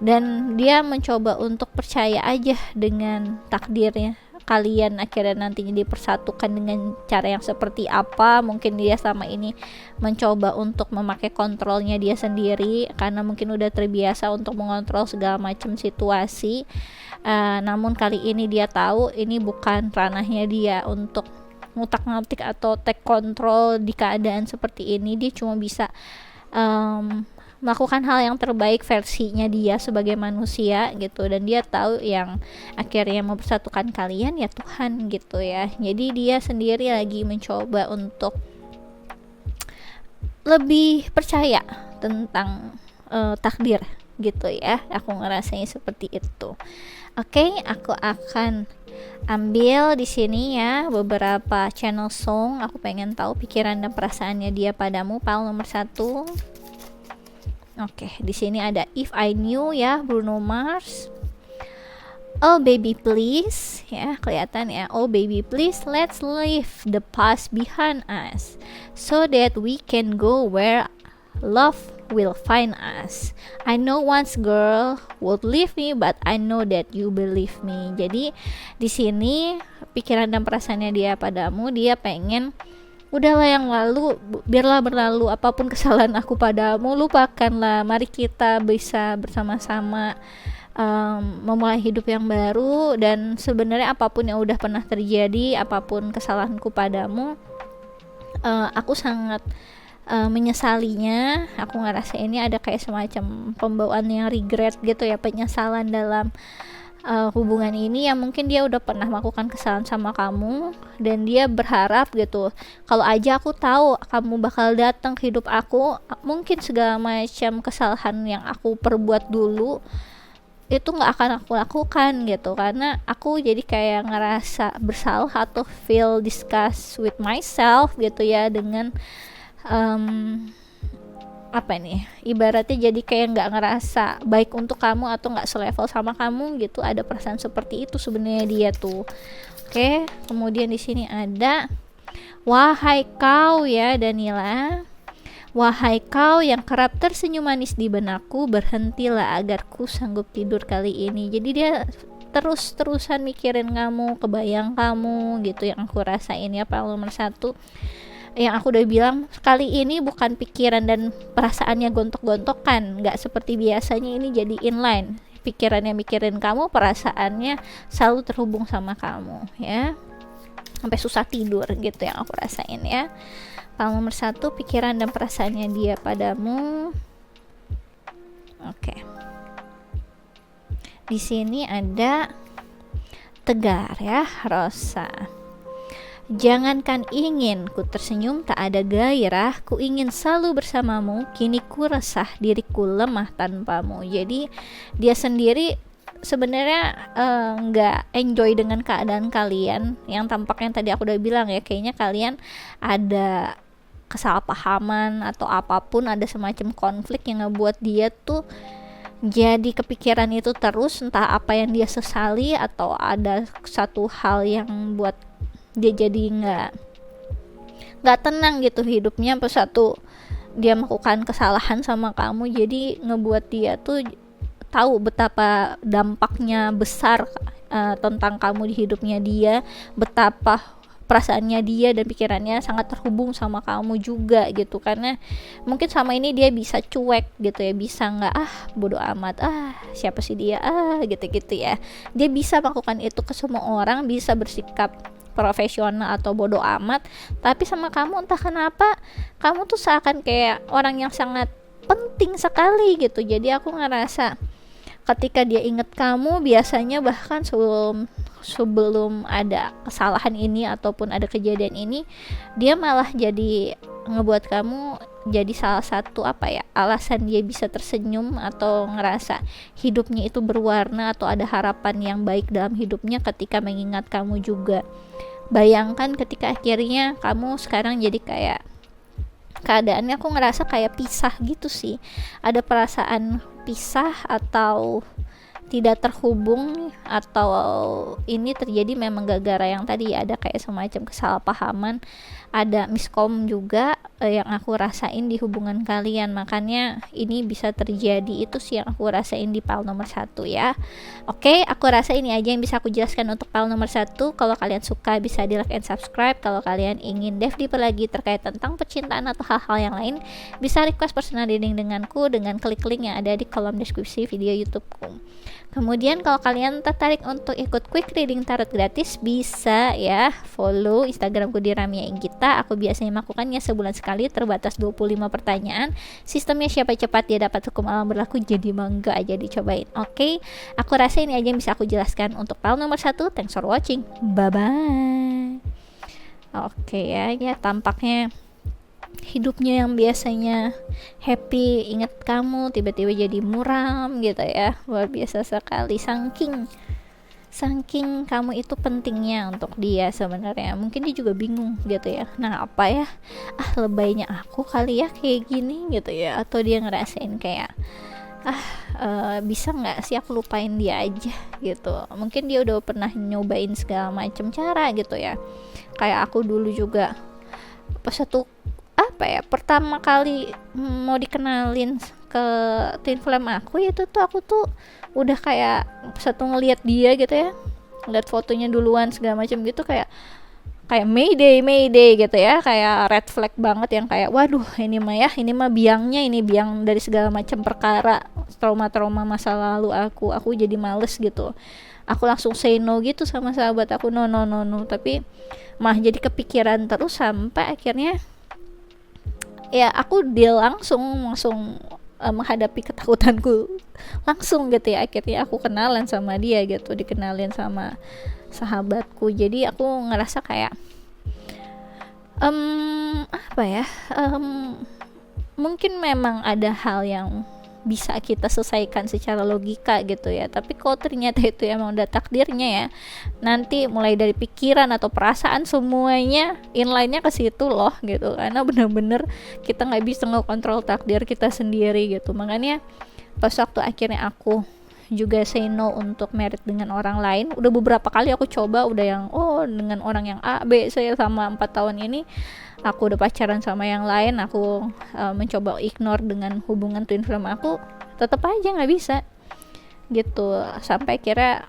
Dan dia mencoba untuk percaya aja dengan takdirnya kalian akhirnya nantinya dipersatukan dengan cara yang seperti apa. Mungkin dia sama ini mencoba untuk memakai kontrolnya dia sendiri karena mungkin udah terbiasa untuk mengontrol segala macam situasi. Namun kali ini dia tahu ini bukan ranahnya dia untuk ngutak-ngatik atau take control di keadaan seperti ini. Dia cuma bisa melakukan hal yang terbaik versinya dia sebagai manusia gitu. Dan dia tahu yang akhirnya mempersatukan kalian ya Tuhan gitu ya. Jadi dia sendiri lagi mencoba untuk lebih percaya tentang takdir gitu ya. Aku ngerasanya seperti itu. Oke, aku akan ambil di sini ya beberapa channel song. Aku pengen tahu pikiran dan perasaannya dia padamu, file nomor 1. Oke, di sini ada If I Knew ya, Bruno Mars. Oh baby please, ya kelihatan ya. Oh baby please, let's leave the past behind us so that we can go where love will find us. I know once girl would leave me, but I know that you believe me. Jadi di sini pikiran dan perasaannya dia padamu, dia pengen udahlah yang lalu biarlah berlalu, apapun kesalahan aku padamu lupakanlah, mari kita bisa bersama-sama memulai hidup yang baru. Dan sebenarnya apapun yang udah pernah terjadi, apapun kesalahanku padamu, aku sangat menyesalinya. Aku ngerasa ini ada kayak semacam pembawaan yang regret gitu ya, penyesalan dalam hubungan ini yang mungkin dia udah pernah melakukan kesalahan sama kamu. Dan dia berharap gitu, kalau aja aku tahu kamu bakal datang ke hidup aku, mungkin segala macam kesalahan yang aku perbuat dulu itu nggak akan aku lakukan gitu. Karena aku jadi kayak ngerasa bersalah atau feel disgust with myself gitu ya, dengan apa nih, ibaratnya jadi kayak nggak ngerasa baik untuk kamu atau nggak selevel sama kamu gitu. Ada perasaan seperti itu sebenarnya dia tuh. Oke, kemudian di sini ada wahai kau ya Danila, wahai kau yang kerap tersenyum manis di benakku, berhentilah agar ku sanggup tidur kali ini. Jadi dia terus-terusan mikirin kamu, kebayang kamu gitu, yang aku rasain ya Pak nomor 1. Yang aku udah bilang, kali ini bukan pikiran dan perasaannya gontok-gontokan, nggak seperti biasanya, ini jadi inline. Pikirannya mikirin kamu, perasaannya selalu terhubung sama kamu ya, sampai susah tidur gitu yang aku rasain ya. File nomor 1, pikiran dan perasaannya dia padamu. Oke. Di sini ada tegar ya, Rosa. Jangankan ingin ku tersenyum tak ada gairah, ku ingin selalu bersamamu, kini ku resah diriku lemah tanpamu. Jadi dia sendiri sebenarnya nggak enjoy dengan keadaan kalian, yang tampaknya tadi aku udah bilang ya, kayaknya kalian ada kesalahpahaman atau apapun, ada semacam konflik yang ngebuat dia tuh jadi kepikiran itu terus, entah apa yang dia sesali atau ada satu hal yang buat dia jadi nggak tenang gitu hidupnya. Pas satu dia melakukan kesalahan sama kamu, jadi ngebuat dia tuh tahu betapa dampaknya besar tentang kamu di hidupnya dia, betapa perasaannya dia dan pikirannya sangat terhubung sama kamu juga gitu. Karena mungkin sama ini dia bisa cuek gitu ya, bisa nggak bodo amat, siapa sih dia, gitu-gitu ya. Dia bisa melakukan itu ke semua orang, bisa bersikap profesional atau bodo amat. Tapi sama kamu entah kenapa kamu tuh seakan kayak orang yang sangat penting sekali gitu. Jadi aku ngerasa ketika dia inget kamu, biasanya bahkan sebelum ada kesalahan ini ataupun ada kejadian ini, dia malah jadi ngebuat kamu jadi salah satu alasan dia bisa tersenyum atau ngerasa hidupnya itu berwarna atau ada harapan yang baik dalam hidupnya ketika mengingat kamu juga. Bayangkan ketika akhirnya kamu sekarang jadi kayak keadaannya, aku ngerasa kayak pisah gitu sih, ada perasaan pisah atau tidak terhubung, atau ini terjadi memang gara-gara yang tadi ada kayak semacam kesalahpahaman, ada miskom juga yang aku rasain di hubungan kalian. Makanya ini bisa terjadi, itu sih yang aku rasain di file nomor 1 ya. Oke, aku rasa ini aja yang bisa aku jelaskan untuk file nomor 1. Kalau kalian suka bisa di like and subscribe. Kalau kalian ingin dive deeper lagi terkait tentang percintaan atau hal-hal yang lain, bisa request personal reading denganku dengan klik link yang ada di kolom deskripsi video YouTubeku. Kemudian kalau kalian tertarik untuk ikut quick reading tarot gratis, bisa ya follow Instagramku di Ramya Inggita. Aku biasanya melakukannya sebulan sekali, terbatas 25 pertanyaan. Sistemnya siapa cepat dia dapat hukum alam berlaku, jadi mangga aja dicobain. Oke, aku rasa ini aja yang bisa aku jelaskan untuk file nomor 1. Thanks for watching. Bye bye. Oke ya tampaknya hidupnya yang biasanya happy ingat kamu tiba-tiba jadi muram gitu ya. Luar biasa sekali, saking kamu itu pentingnya untuk dia sebenarnya. Mungkin dia juga bingung gitu ya, nah apa ya, lebaynya aku kali ya kayak gini gitu ya. Atau dia ngerasain kayak bisa nggak sih aku lupain dia aja gitu. Mungkin dia udah pernah nyobain segala macam cara gitu ya. Kayak aku dulu juga pas pertama kali mau dikenalin ke twin flame aku, itu tuh aku tuh udah kayak ngelihat dia gitu ya, ngeliat fotonya duluan segala macam gitu, kayak Mayday gitu ya, kayak red flag banget yang kayak waduh ini mah biang dari segala macam perkara, trauma masa lalu aku jadi males gitu. Aku langsung say no gitu sama sahabat aku, no. Tapi jadi kepikiran terus sampai akhirnya ya aku deal langsung menghadapi ketakutanku langsung gitu ya. Akhirnya aku kenalan sama dia gitu, dikenalin sama sahabatku. Jadi aku ngerasa kayak mungkin memang ada hal yang bisa kita selesaikan secara logika gitu ya. Tapi kalau ternyata itu emang udah takdirnya ya, nanti mulai dari pikiran atau perasaan semuanya inline-nya ke situ loh gitu. Karena bener-bener kita nggak bisa ngekontrol takdir kita sendiri gitu. Makanya pas waktu akhirnya aku juga say no untuk married dengan orang lain, udah beberapa kali aku coba, udah yang dengan orang yang A, B, C sama 4 tahun ini aku udah pacaran sama yang lain, aku mencoba ignore dengan hubungan twin flame aku, tetap aja nggak bisa gitu. Sampai akhirnya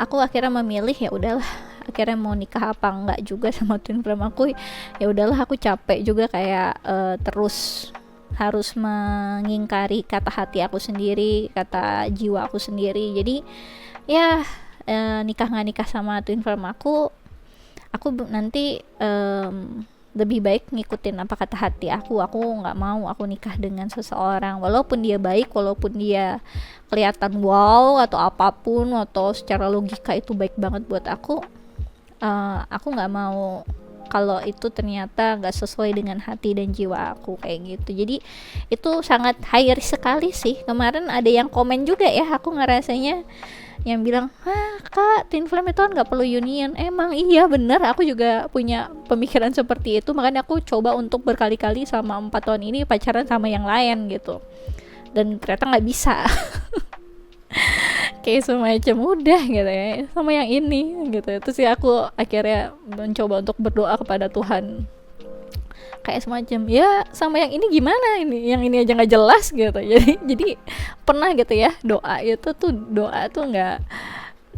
aku akhirnya memilih ya udahlah, akhirnya mau nikah apa enggak juga sama twin flame aku. Ya udahlah, aku capek juga kayak terus harus mengingkari kata hati aku sendiri, kata jiwa aku sendiri. Jadi ya nikah nggak nikah sama twin flame aku nanti lebih baik ngikutin apa kata hati aku nggak mau aku nikah dengan seseorang walaupun dia baik, walaupun dia kelihatan wow atau apapun, atau secara logika itu baik banget buat aku nggak mau kalau itu ternyata gak sesuai dengan hati dan jiwa aku kayak gitu. Jadi itu sangat high risk sekali sih. Kemarin ada yang komen juga ya, aku ngerasanya yang bilang, kak, twin flame itu kan gak perlu union. Emang iya bener, aku juga punya pemikiran seperti itu. Makanya aku coba untuk berkali-kali sama 4 tahun ini pacaran sama yang lain gitu, dan ternyata gak bisa. Kayak semacam udah gitu ya sama yang ini gitu. Itu sih aku akhirnya mencoba untuk berdoa kepada Tuhan, kayak semacam ya sama yang ini gimana, ini yang ini aja nggak jelas gitu. Jadi pernah gitu ya, doa tuh nggak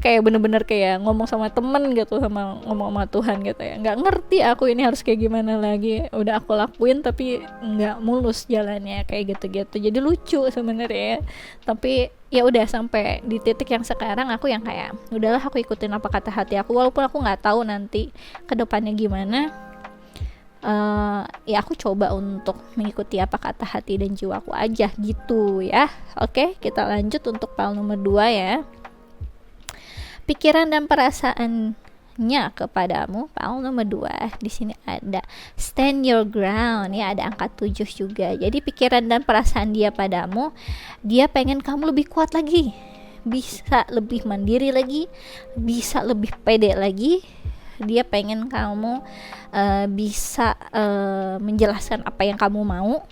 kayak bener-bener kayak ngomong sama temen gitu, sama ngomong sama Tuhan gitu ya, nggak ngerti aku ini harus kayak gimana lagi, udah aku lakuin tapi nggak mulus jalannya kayak gitu. Jadi lucu sebenarnya ya. Tapi ya udah sampai di titik yang sekarang aku yang kayak udahlah, aku ikutin apa kata hati aku, walaupun aku nggak tahu nanti kedepannya gimana. Ya aku coba untuk mengikuti apa kata hati dan jiwaku aja gitu ya. Oke, kita lanjut untuk file nomor 2 ya. Pikiran dan perasaannya kepadamu, file nomor 2. Di sini ada stand your ground ya, ada angka 7 juga. Jadi pikiran dan perasaan dia padamu, dia pengen kamu lebih kuat lagi, bisa lebih mandiri lagi, bisa lebih pede lagi. Dia pengen kamu bisa menjelaskan apa yang kamu mau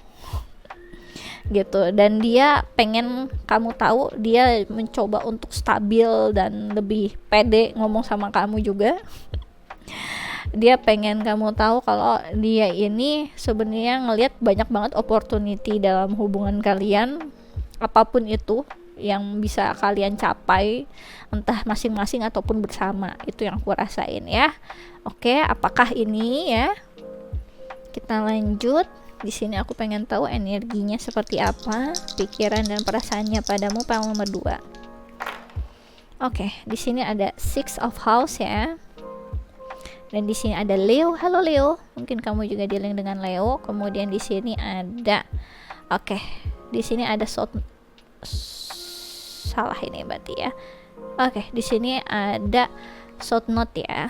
gitu, dan dia pengen kamu tahu, dia mencoba untuk stabil dan lebih pede ngomong sama kamu juga. Dia pengen kamu tahu kalau dia ini sebenarnya ngelihat banyak banget opportunity dalam hubungan kalian, apapun itu yang bisa kalian capai, entah masing-masing ataupun bersama. Itu yang aku rasain ya. Oke, apakah ini ya? Kita lanjut. Di sini aku pengen tahu energinya seperti apa, pikiran dan perasaannya padamu, file nomor 2. Oke, di sini ada Six of House ya. Dan di sini ada Leo. Halo Leo, mungkin kamu juga dealing dengan Leo. Kemudian di sini ada di sini ada salah ini berarti ya. Di sini ada South Note ya.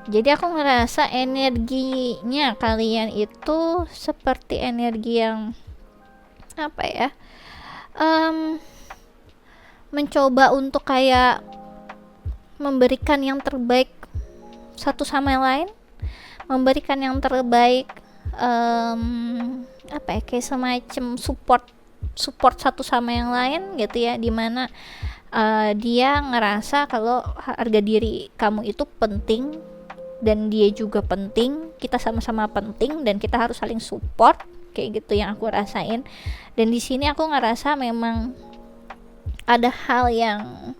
Jadi aku ngerasa energinya kalian itu seperti energi yang apa ya, mencoba untuk kayak memberikan yang terbaik satu sama yang lain, memberikan yang terbaik, kayak semacam support satu sama yang lain gitu ya, dimana dia ngerasa kalau harga diri kamu itu penting dan dia juga penting, kita sama-sama penting dan kita harus saling support, kayak gitu yang aku rasain. Dan di sini aku ngerasa memang ada hal yang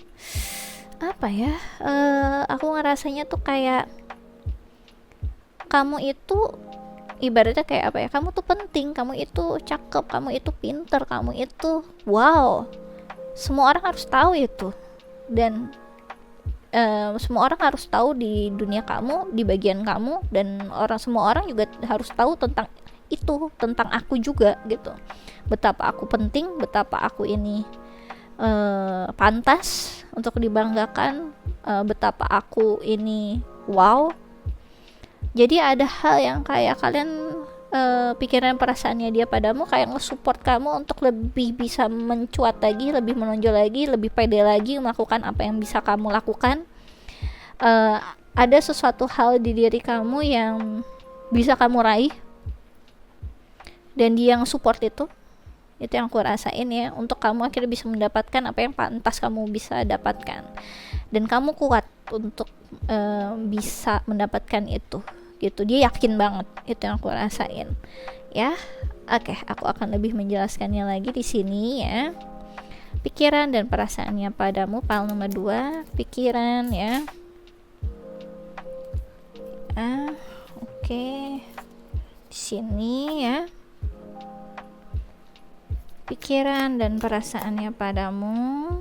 aku ngerasanya tuh kayak kamu itu ibaratnya kayak kamu tuh penting, kamu itu cakep, kamu itu pinter, kamu itu wow, semua orang harus tahu itu, dan semua orang harus tahu di dunia kamu, di bagian kamu, dan semua orang juga harus tahu tentang itu, tentang aku juga gitu, betapa aku penting, betapa aku ini pantas untuk dibanggakan, betapa aku ini wow. Jadi ada hal yang kayak kalian pikiran perasaannya dia padamu kayak nge-support kamu untuk lebih bisa mencuat lagi, lebih menonjol lagi, lebih pede lagi melakukan apa yang bisa kamu lakukan. Ada sesuatu hal di diri kamu yang bisa kamu raih dan dia yang support itu yang aku rasain ya, untuk kamu akhirnya bisa mendapatkan apa yang pantas kamu bisa dapatkan, dan kamu kuat untuk bisa mendapatkan itu gitu. Dia yakin banget, itu yang aku rasain ya. Aku akan lebih menjelaskannya lagi di sini ya. Pikiran dan perasaannya padamu, file nomor 2, pikiran ya. Di sini ya. Pikiran dan perasaannya padamu,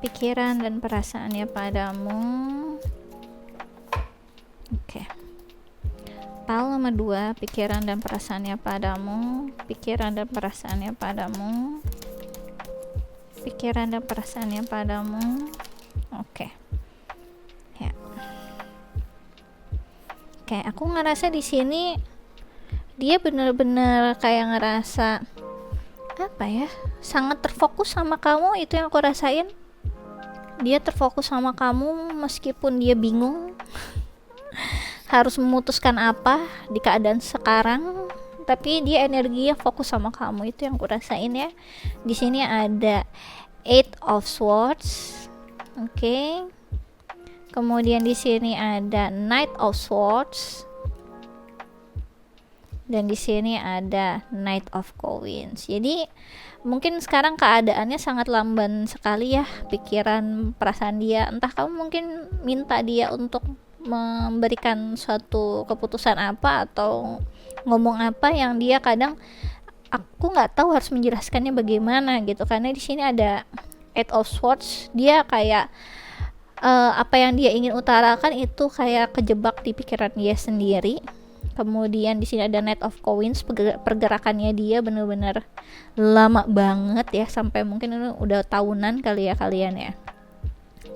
pikiran dan perasaannya padamu. File nomor 2, pikiran dan perasaannya padamu, pikiran dan perasaannya padamu. pikiran dan perasaannya padamu. Oke. Ya. Oke, aku ngerasa di sini dia bener-bener kayak ngerasa apa ya, sangat terfokus sama kamu. Itu yang aku rasain. Dia terfokus sama kamu meskipun dia bingung harus memutuskan apa di keadaan sekarang, tapi dia energinya fokus sama kamu. Itu yang aku rasain ya. Di sini ada Eight of Swords. Oke. Kemudian di sini ada Knight of Swords. Dan di sini ada Knight of Coins. Jadi mungkin sekarang keadaannya sangat lamban sekali ya, pikiran perasaan dia. Entah kamu mungkin minta dia untuk memberikan suatu keputusan apa atau ngomong apa yang dia kadang aku nggak tahu harus menjelaskannya bagaimana gitu. Karena di sini ada Eight of Swords, dia kayak apa yang dia ingin utarakan itu kayak kejebak di pikiran dia sendiri. Kemudian di sini ada Knight of Coins, pergerakannya dia benar-benar lama banget ya, sampai mungkin ini udah tahunan kali ya kalian ya.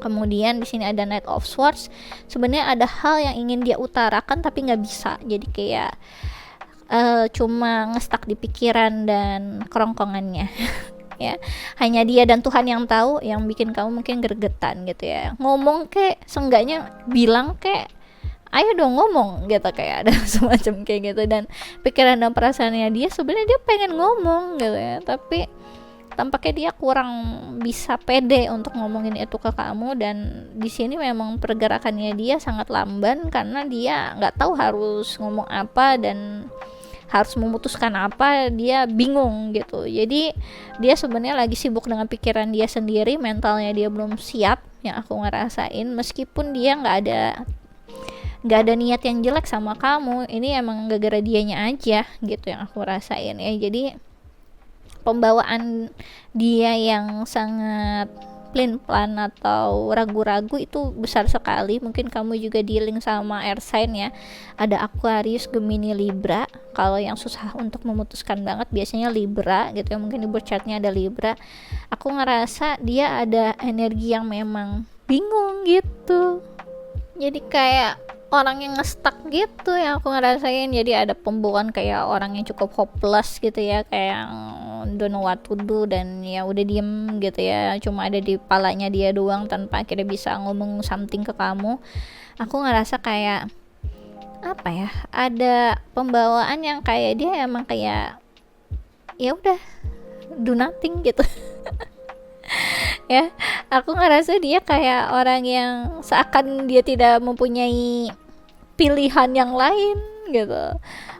Kemudian di sini ada Knight of Swords. Sebenarnya ada hal yang ingin dia utarakan tapi nggak bisa. Jadi kayak cuma ngestak di pikiran dan kerongkongannya. Ya, hanya dia dan Tuhan yang tahu, yang bikin kamu mungkin gregetan gitu ya. Ngomong kek, seenggaknya bilang kek, ayo dong ngomong gitu, kayak ada semacam kayak gitu. Dan pikiran dan perasaannya dia sebenarnya dia pengen ngomong gitu ya, tapi tampaknya dia kurang bisa pede untuk ngomongin itu ke kamu. Dan di sini memang pergerakannya dia sangat lamban karena dia nggak tahu harus ngomong apa dan harus memutuskan apa. Dia bingung gitu. Jadi dia sebenarnya lagi sibuk dengan pikiran dia sendiri, mentalnya dia belum siap yang aku ngerasain. Meskipun dia nggak ada niat yang jelek sama kamu, ini emang gara-gara dianya aja gitu yang aku rasain ya. Jadi pembawaan dia yang sangat plan atau ragu-ragu itu besar sekali. Mungkin kamu juga dealing sama air sign ya, ada Aquarius, Gemini, Libra. Kalau yang susah untuk memutuskan banget biasanya Libra gitu ya, mungkin di birth chartnya ada Libra. Aku ngerasa dia ada energi yang memang bingung gitu, jadi kayak orang yang ngestak gitu yang aku ngerasain. Jadi ada pembawaan kayak orang yang cukup hopeless gitu ya, kayak don't know what to do, dan ya udah diem gitu ya, cuma ada di palanya dia doang tanpa akhirnya bisa ngomong something ke kamu. Aku ngerasa kayak apa ya, ada pembawaan yang kayak dia emang kayak ya udah do nothing gitu. Ya, aku ngerasa dia kayak orang yang seakan dia tidak mempunyai pilihan yang lain gitu.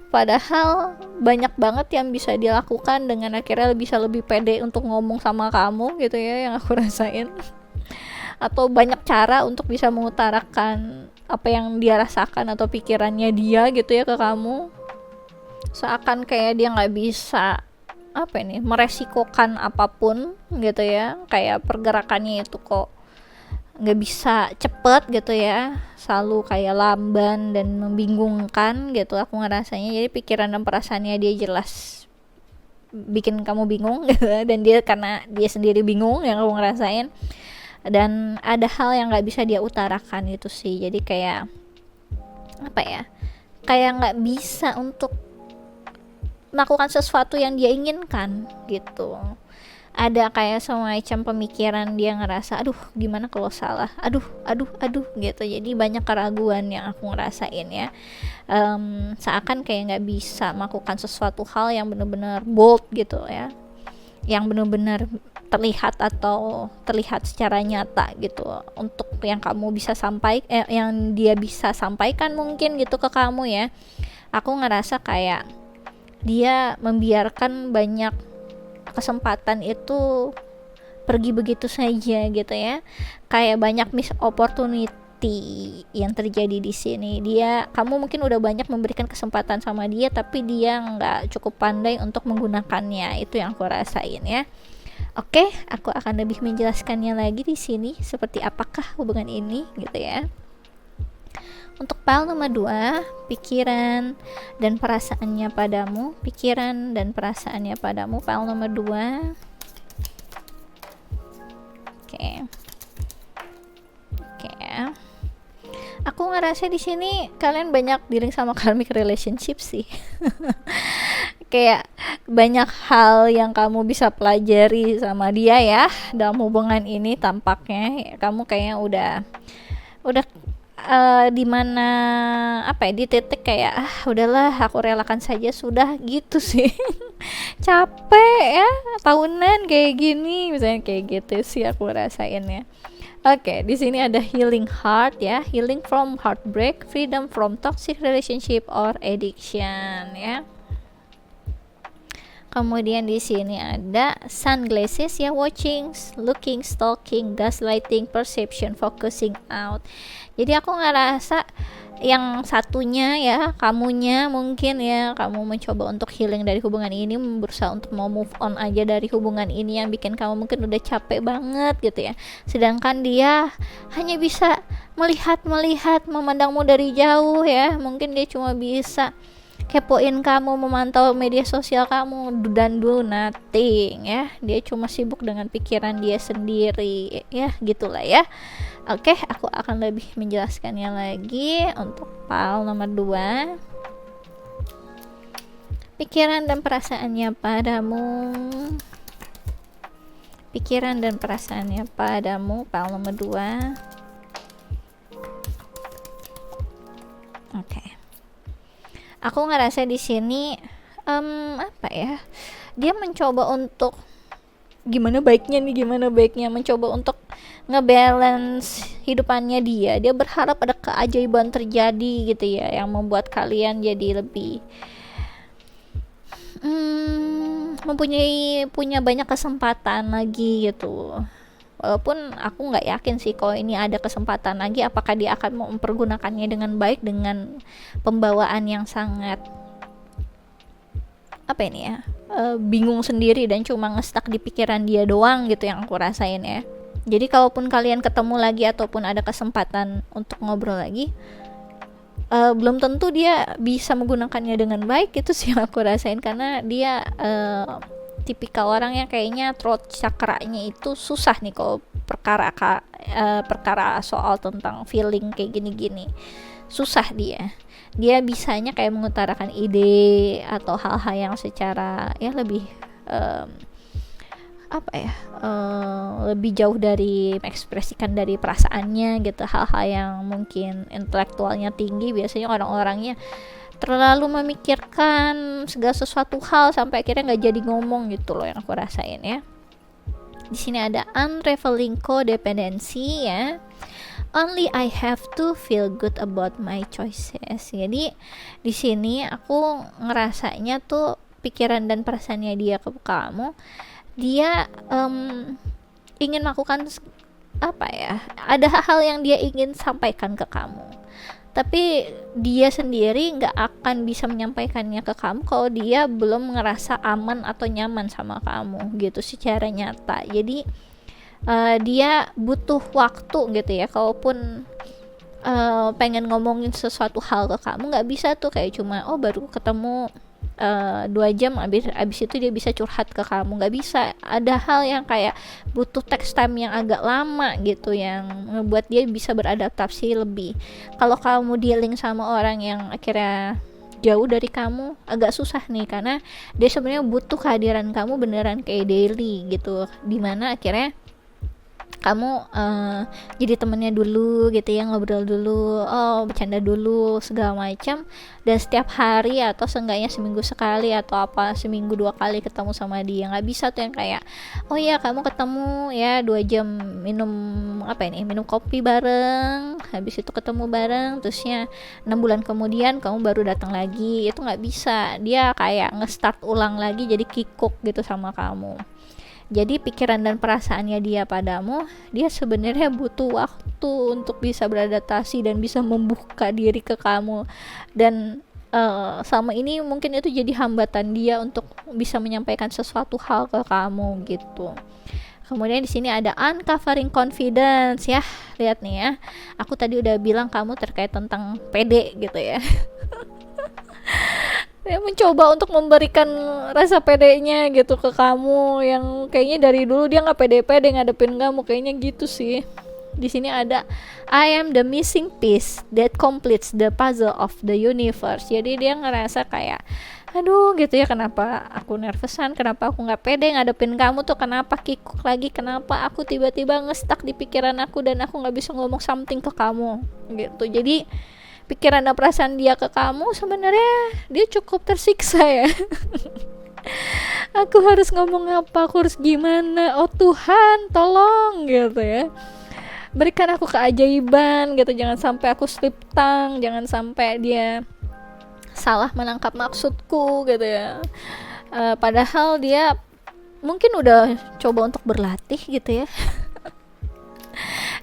Padahal banyak banget yang bisa dilakukan dengan akhirnya bisa lebih pede untuk ngomong sama kamu gitu ya, yang aku rasain. Atau banyak cara untuk bisa mengutarakan apa yang dia rasakan atau pikirannya dia gitu ya ke kamu. Seakan kayak dia nggak bisa meresikokan apapun gitu ya, kayak pergerakannya itu kok nggak bisa cepet gitu ya, selalu kayak lamban dan membingungkan gitu aku ngerasanya. Jadi pikiran dan perasaannya dia jelas bikin kamu bingung gitu, dan dia karena dia sendiri bingung yang aku ngerasain, dan ada hal yang nggak bisa dia utarakan itu sih. Jadi kayak kayak nggak bisa untuk melakukan sesuatu yang dia inginkan gitu. Ada kayak semacam pemikiran dia ngerasa, aduh gimana kalau salah, aduh gitu. Jadi banyak keraguan yang aku ngerasain ya. Seakan kayak nggak bisa melakukan sesuatu hal yang benar-benar bold gitu ya, yang benar-benar terlihat secara nyata gitu, untuk yang kamu bisa yang dia bisa sampaikan mungkin gitu ke kamu ya. Aku ngerasa kayak dia membiarkan banyak kesempatan itu pergi begitu saja gitu ya, kayak banyak miss opportunity yang terjadi di sini. Kamu mungkin udah banyak memberikan kesempatan sama dia, tapi dia nggak cukup pandai untuk menggunakannya. Itu yang aku rasain ya. Oke, aku akan lebih menjelaskannya lagi di sini seperti apakah hubungan ini gitu ya. Untuk file nomor 2, pikiran dan perasaannya padamu. Pikiran dan perasaannya padamu, file nomor 2. aku ngerasa di sini kalian banyak dealing sama karmic relationship sih. Kayak banyak hal yang kamu bisa pelajari sama dia ya dalam hubungan ini. Tampaknya kamu kayaknya udah di mana di titik kayak udahlah aku relakan saja sudah gitu sih. Capek ya tahunan kayak gini misalnya, kayak gitu sih aku rasain ya. Oke, di sini ada healing heart ya, healing from heartbreak, freedom from toxic relationship or addiction ya. Kemudian di sini ada sunglasses ya, watching, looking, stalking, gaslighting, perception, focusing out. Jadi aku ngerasa yang satunya ya, kamunya mungkin ya, kamu mencoba untuk healing dari hubungan ini, berusaha untuk mau move on aja dari hubungan ini yang bikin kamu mungkin udah capek banget gitu ya. Sedangkan dia hanya bisa melihat, memandangmu dari jauh ya. Mungkin dia cuma bisa kepoin kamu, memantau media sosial kamu, dan do nothing ya. Dia cuma sibuk dengan pikiran dia sendiri ya, gitulah ya. Oke, aku akan lebih menjelaskannya lagi untuk file nomor 2. Pikiran dan perasaannya padamu. Pikiran dan perasaannya padamu, file nomor 2. Oke. Aku ngerasa di sini dia mencoba untuk gimana baiknya, mencoba untuk ngebalance hidupannya dia. Dia berharap ada keajaiban terjadi gitu ya, yang membuat kalian jadi lebih punya banyak kesempatan lagi gitu. Walaupun aku nggak yakin sih kalau ini ada kesempatan lagi, apakah dia akan mempergunakannya dengan baik, dengan pembawaan yang sangat bingung sendiri dan cuma ngestak di pikiran dia doang gitu yang aku rasain ya. Jadi kalaupun kalian ketemu lagi ataupun ada kesempatan untuk ngobrol lagi, belum tentu dia bisa menggunakannya dengan baik, itu sih yang aku rasain. Karena dia tipikal orang yang kayaknya throat chakranya itu susah nih kalau perkara soal tentang feeling kayak gini-gini. Susah dia bisanya kayak mengutarakan ide atau hal-hal yang secara ya lebih lebih jauh dari mengekspresikan dari perasaannya gitu. Hal-hal yang mungkin intelektualnya tinggi, biasanya orang-orangnya terlalu memikirkan segala sesuatu hal sampai akhirnya nggak jadi ngomong gitu loh, yang aku rasain ya. Di sini ada unraveling codependency ya. Only I have to feel good about my choices. Jadi di sini aku ngerasanya tuh pikiran dan perasaannya dia ke kamu, dia ingin melakukan ada hal yang dia ingin sampaikan ke kamu, tapi dia sendiri nggak akan bisa menyampaikannya ke kamu kalau dia belum ngerasa aman atau nyaman sama kamu gitu secara nyata. Jadi dia butuh waktu gitu ya. Kalaupun pengen ngomongin sesuatu hal ke kamu, nggak bisa tuh kayak cuma baru ketemu 2 jam abis itu dia bisa curhat ke kamu, nggak bisa. Ada hal yang kayak butuh text time yang agak lama gitu, yang ngebuat dia bisa beradaptasi lebih. Kalau kamu dealing sama orang yang akhirnya jauh dari kamu, agak susah nih, karena dia sebenarnya butuh kehadiran kamu beneran kayak daily gitu, dimana akhirnya kamu jadi temennya dulu gitu ya, ngobrol dulu, bercanda dulu segala macam, dan setiap hari atau seenggaknya seminggu sekali atau seminggu 2 kali ketemu sama dia. Nggak bisa tuh yang kayak kamu ketemu ya 2 jam minum kopi bareng, habis itu ketemu bareng, terusnya 6 bulan kemudian kamu baru datang lagi. Itu nggak bisa. Dia kayak nge-start ulang lagi, jadi kikuk gitu sama kamu. Jadi pikiran dan perasaannya dia padamu, dia sebenarnya butuh waktu untuk bisa beradaptasi dan bisa membuka diri ke kamu. Dan selama ini mungkin itu jadi hambatan dia untuk bisa menyampaikan sesuatu hal ke kamu gitu. Kemudian di sini ada uncovering confidence ya. Lihat nih ya. Aku tadi udah bilang kamu terkait tentang pede gitu ya. Dia mencoba untuk memberikan rasa pedenya gitu ke kamu, yang kayaknya dari dulu dia nggak pede-pede ngadepin kamu, kayaknya gitu sih. Di sini ada I am the missing piece that completes the puzzle of the universe. Jadi dia ngerasa kayak aduh gitu ya, kenapa aku nervousan, kenapa aku nggak pede ngadepin kamu tuh, kenapa kikuk lagi, kenapa aku tiba-tiba ngestak di pikiran aku dan aku nggak bisa ngomong something ke kamu gitu. Jadi pikiran dan perasaan dia ke kamu sebenarnya dia cukup tersiksa ya. Aku harus ngomong apa, aku harus gimana, oh Tuhan tolong gitu ya, berikan aku keajaiban gitu, jangan sampai aku slip tongue, jangan sampai dia salah menangkap maksudku gitu ya. Padahal dia mungkin udah coba untuk berlatih gitu ya.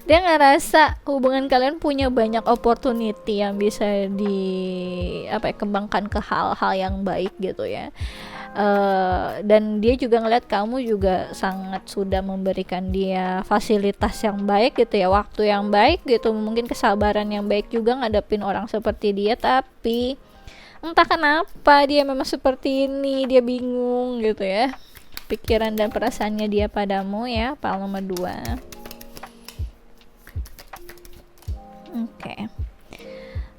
Dia ngerasa hubungan kalian punya banyak opportunity yang bisa kembangkan ke hal-hal yang baik gitu ya. Dan dia juga ngeliat kamu juga sangat sudah memberikan dia fasilitas yang baik gitu ya, waktu yang baik gitu, mungkin kesabaran yang baik juga ngadepin orang seperti dia. Tapi entah kenapa dia memang seperti ini, dia bingung gitu ya. Pikiran dan perasaannya dia padamu ya, pile nomor 2.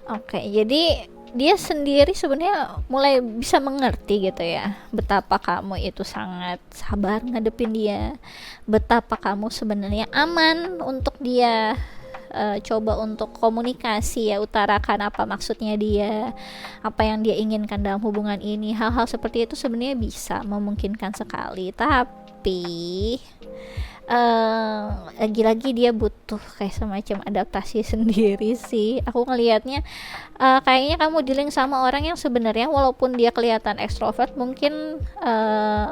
Oke, jadi dia sendiri sebenarnya mulai bisa mengerti gitu ya, betapa kamu itu sangat sabar ngadepin dia, betapa kamu sebenarnya aman untuk dia coba untuk komunikasi ya, utarakan apa maksudnya dia, apa yang dia inginkan dalam hubungan ini. Hal-hal seperti itu sebenarnya bisa memungkinkan sekali, tapi lagi-lagi dia butuh kayak semacam adaptasi sendiri sih. Aku ngelihatnya kayaknya kamu dealing sama orang yang sebenarnya walaupun dia kelihatan ekstrovert, mungkin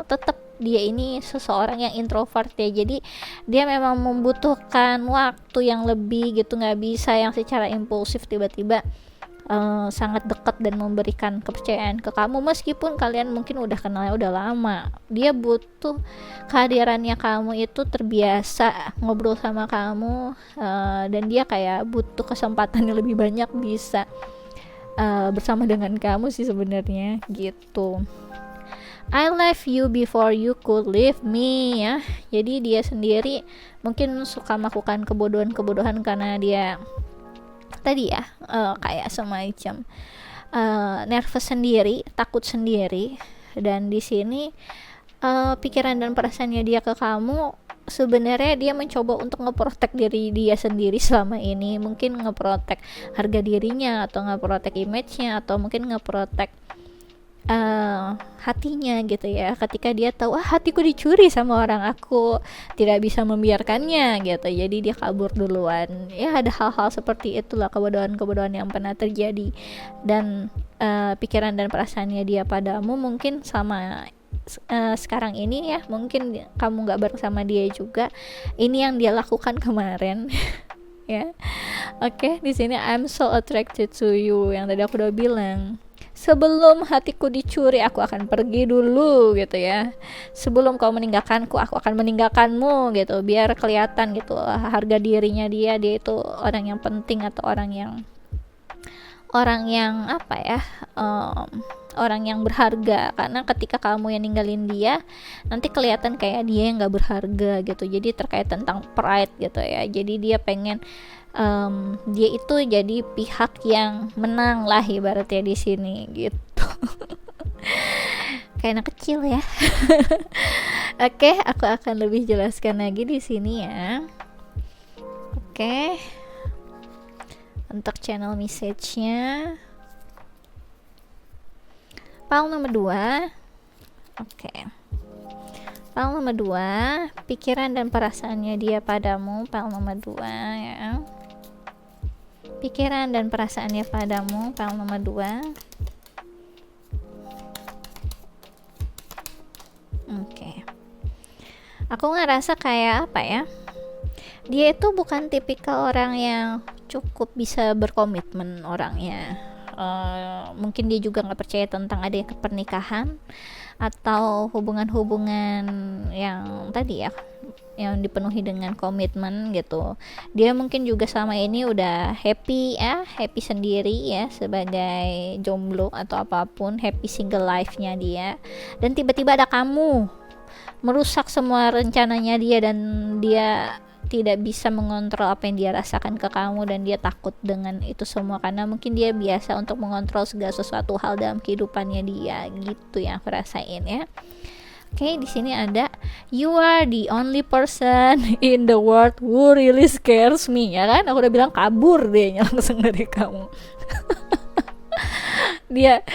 tetap dia ini seseorang yang introvert ya. Jadi dia memang membutuhkan waktu yang lebih gitu, nggak bisa yang secara impulsif tiba-tiba sangat dekat dan memberikan kepercayaan ke kamu meskipun kalian mungkin udah kenalnya udah lama. Dia butuh kehadirannya kamu itu terbiasa ngobrol sama kamu, dan dia kayak butuh kesempatan yang lebih banyak bisa bersama dengan kamu sih sebenarnya gitu. I left you before you could leave me ya. Jadi dia sendiri mungkin suka melakukan kebodohan-kebodohan karena dia tadi ya kayak semacam nervous sendiri, takut sendiri. Dan di sini pikiran dan perasaannya dia ke kamu sebenarnya dia mencoba untuk ngeprotek diri dia sendiri selama ini, mungkin ngeprotek harga dirinya atau ngeprotek image-nya atau mungkin ngeprotek hatinya gitu ya. Ketika dia tahu hatiku dicuri sama orang, aku tidak bisa membiarkannya gitu, jadi dia kabur duluan ya. Ada hal-hal seperti itulah, kebodohan-kebodohan yang pernah terjadi. Dan pikiran dan perasaannya dia padamu mungkin sama sekarang ini ya, mungkin kamu gak bersama dia juga, ini yang dia lakukan kemarin ya. Oke, di sini I'm so attracted to you, yang tadi aku udah bilang. Sebelum hatiku dicuri, aku akan pergi dulu gitu ya. Sebelum kau meninggalkanku, aku akan meninggalkanmu gitu. Biar kelihatan gitu harga dirinya dia itu orang yang penting atau orang yang apa ya, orang yang berharga. Karena ketika kamu yang ninggalin dia, nanti kelihatan kayak dia yang gak berharga gitu. Jadi terkait tentang pride gitu ya. Jadi dia pengen dia itu jadi pihak yang menang lah ibaratnya di sini gitu. Kayak anak kecil ya. Oke, aku akan lebih jelaskan lagi di sini ya. Oke. Untuk channel message-nya pile nomor 2. Oke. Pile nomor 2, pikiran dan perasaannya dia padamu, pile nomor 2 ya. Pikiran dan perasaannya padamu, pile nomor 2. Oke. Aku ngerasa kayak apa ya, dia itu bukan tipikal orang yang cukup bisa berkomitmen orangnya. Mungkin dia juga nggak percaya tentang adanya pernikahan atau hubungan-hubungan yang tadi ya, yang dipenuhi dengan komitmen gitu. Dia mungkin juga sama ini udah happy sendiri ya, sebagai jomblo atau apapun, happy single life-nya dia. Dan tiba-tiba ada kamu merusak semua rencananya dia, dan dia tidak bisa mengontrol apa yang dia rasakan ke kamu, dan dia takut dengan itu semua karena mungkin dia biasa untuk mengontrol segala sesuatu hal dalam kehidupannya dia, gitu yang aku rasain ya. Oke, di sini ada you are the only person in the world who really scares me, ya kan? Aku udah bilang kabur deh langsung dari kamu. Dia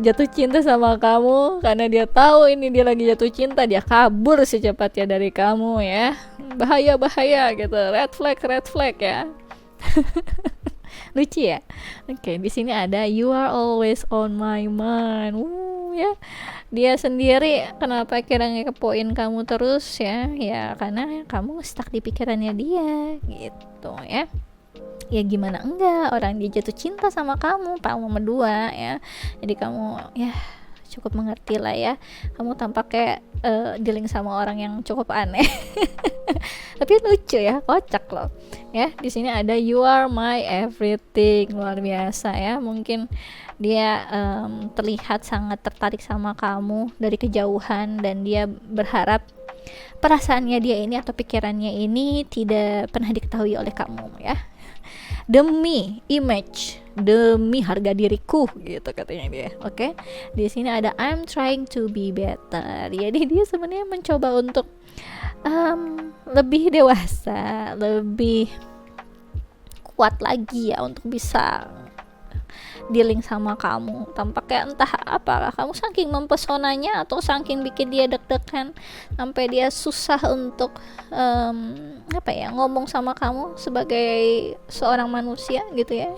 jatuh cinta sama kamu karena dia tahu ini dia lagi jatuh cinta, dia kabur secepatnya dari kamu ya. Bahaya gitu, red flag ya. Lucu ya. Oke, di sini ada you are always on my mind. Ya, dia sendiri kenapa kira ngekepoin kamu terus ya karena kamu stuck di pikirannya dia gitu ya. Ya gimana enggak, orang dia jatuh cinta sama kamu nomor 2 ya. Jadi kamu ya cukup mengerti lah ya, kamu tampaknya dealing sama orang yang cukup aneh. Tapi lucu ya, kocak loh ya. Di sini ada you are my everything, luar biasa ya. Mungkin dia terlihat sangat tertarik sama kamu dari kejauhan, dan dia berharap perasaannya dia ini atau pikirannya ini tidak pernah diketahui oleh kamu ya. Demi image, demi harga diriku gitu katanya dia. Oke. Di sini ada I'm trying to be better. Jadi dia sebenarnya mencoba untuk lebih dewasa, lebih kuat lagi ya untuk bisa dealing sama kamu. Tampaknya entah apakah kamu saking mempesonanya atau saking bikin dia deg-degan sampai dia susah untuk ngomong sama kamu sebagai seorang manusia gitu ya.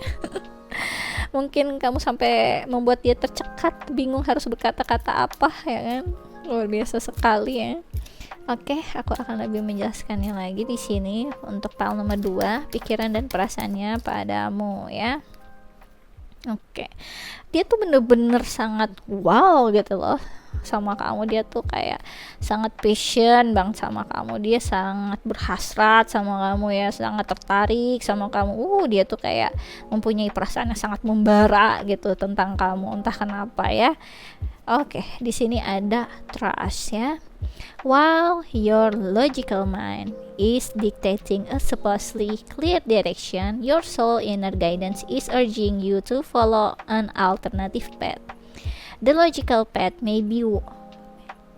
Mungkin kamu sampai membuat dia tercekat, bingung harus berkata-kata apa ya kan. Luar biasa sekali ya. Oke, aku akan lebih menjelaskannya lagi di sini untuk file nomor 2, pikiran dan perasaannya padamu ya. Oke, dia tuh bener-bener sangat wow gitu loh sama kamu. Dia tuh kayak sangat passion banget sama kamu. Dia sangat berhasrat sama kamu ya, sangat tertarik sama kamu. Dia tuh kayak mempunyai perasaan yang sangat membara gitu tentang kamu, entah kenapa ya. Oke, di sini ada trust ya. While your logical mind is dictating a supposedly clear direction, your soul inner guidance is urging you to follow an alternative path. The logical path may be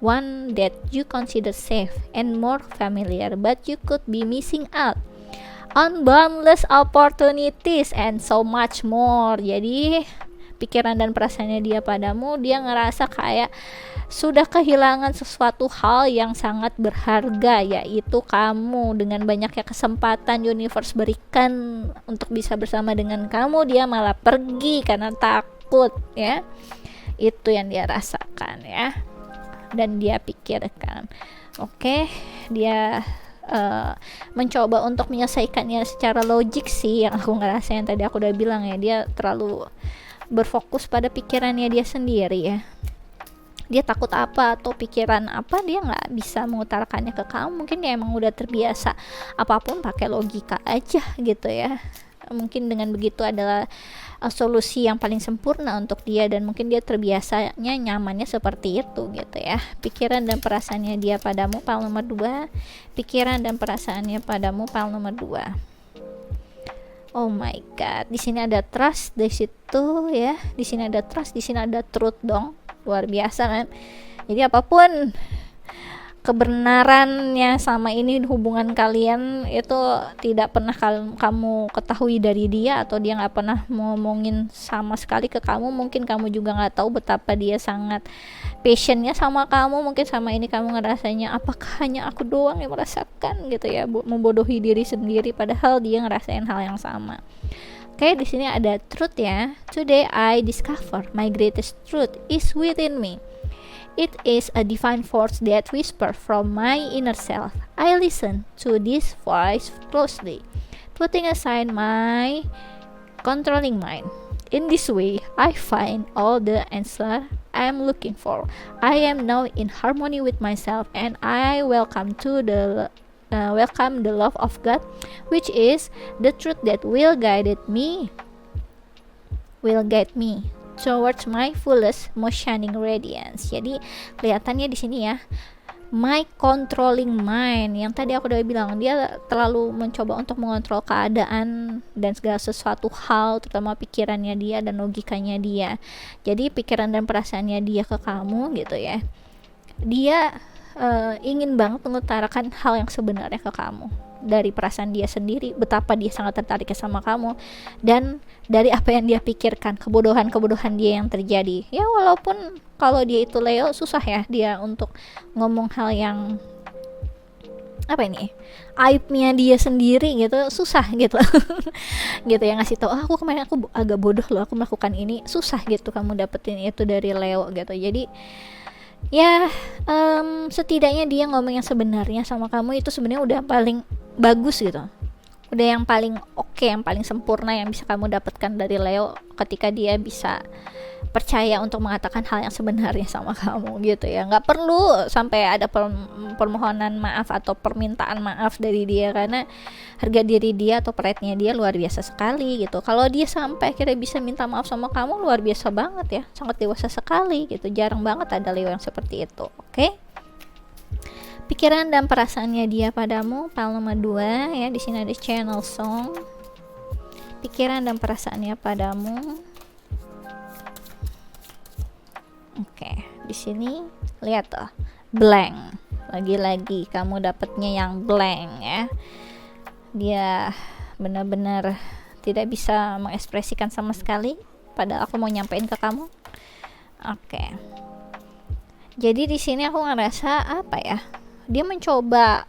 one that you consider safe and more familiar, but you could be missing out on boundless opportunities and so much more. Jadi pikiran dan perasaannya dia padamu, dia ngerasa kayak sudah kehilangan sesuatu hal yang sangat berharga, yaitu kamu. Dengan banyaknya kesempatan universe berikan untuk bisa bersama dengan kamu, dia malah pergi karena takut ya. Itu yang dia rasakan ya, dan dia pikirkan. Oke, dia mencoba untuk menyelesaikannya secara logik sih, yang aku ngerasain tadi aku udah bilang ya. Dia terlalu berfokus pada pikirannya dia sendiri ya. Dia takut apa atau pikiran apa, dia nggak bisa mengutarakannya ke kamu. Mungkin dia emang udah terbiasa apapun pakai logika aja gitu ya. Mungkin dengan begitu adalah solusi yang paling sempurna untuk dia, dan mungkin dia terbiasanya nyamannya seperti itu gitu ya. Pikiran dan perasaannya dia padamu file nomor 2. Pikiran dan perasaannya padamu file nomor 2. Oh my god, di sini ada trust di situ ya. Di sini ada trust, di sini ada truth dong. Luar biasa kan. Jadi apapun kebenarannya sama ini hubungan kalian itu tidak pernah kamu ketahui dari dia, atau dia nggak pernah ngomongin sama sekali ke kamu. Mungkin kamu juga nggak tahu betapa dia sangat passionnya sama kamu. Mungkin sama ini kamu ngerasanya apakah hanya aku doang yang merasakan gitu ya, membodohi diri sendiri, padahal dia ngerasain hal yang sama. Oke, di sini ada truth ya. Today I discover my greatest truth is within me. It is a divine force that whispers from my inner self. I listen to this voice closely, putting aside my controlling mind. In this way, I find all the answers I am looking for. I am now in harmony with myself, and I welcome the love of God, which is the truth that will guide me towards my fullest most shining radiance. Jadi kelihatannya di sini ya, my controlling mind, yang tadi aku udah bilang dia terlalu mencoba untuk mengontrol keadaan dan segala sesuatu hal, terutama pikirannya dia dan logikanya dia. Jadi pikiran dan perasaannya dia ke kamu gitu ya, dia ingin banget mengutarakan hal yang sebenarnya ke kamu dari perasaan dia sendiri, betapa dia sangat tertarik sama kamu, dan dari apa yang dia pikirkan, kebodohan-kebodohan dia yang terjadi. Ya walaupun kalau dia itu Leo, susah ya dia untuk ngomong hal yang apa ini, aibnya dia sendiri gitu, susah gitu. Gitu ya, ngasih tahu, aku kemarin aku agak bodoh loh, aku melakukan ini, susah gitu kamu dapetin itu dari Leo gitu. Jadi ya setidaknya dia ngomong yang sebenarnya sama kamu itu sebenarnya udah paling bagus gitu, udah yang paling oke, yang paling sempurna yang bisa kamu dapatkan dari Leo, ketika dia bisa percaya untuk mengatakan hal yang sebenarnya sama kamu gitu ya. Nggak perlu sampai ada permohonan maaf atau permintaan maaf dari dia, karena harga diri dia atau pride-nya dia luar biasa sekali gitu. Kalau dia sampai akhirnya bisa minta maaf sama kamu, luar biasa banget ya, sangat dewasa sekali gitu. Jarang banget ada Leo yang seperti itu. Oke? Pikiran dan perasaannya dia padamu, file nomor 2 ya. Di sini ada channel song. Pikiran dan perasaannya padamu. Oke, di sini lihat tuh, blank. Lagi-lagi kamu dapatnya yang blank ya. Dia benar-benar tidak bisa mengekspresikan sama sekali, padahal aku mau nyampein ke kamu. Oke. Jadi di sini aku ngerasa apa ya? Dia mencoba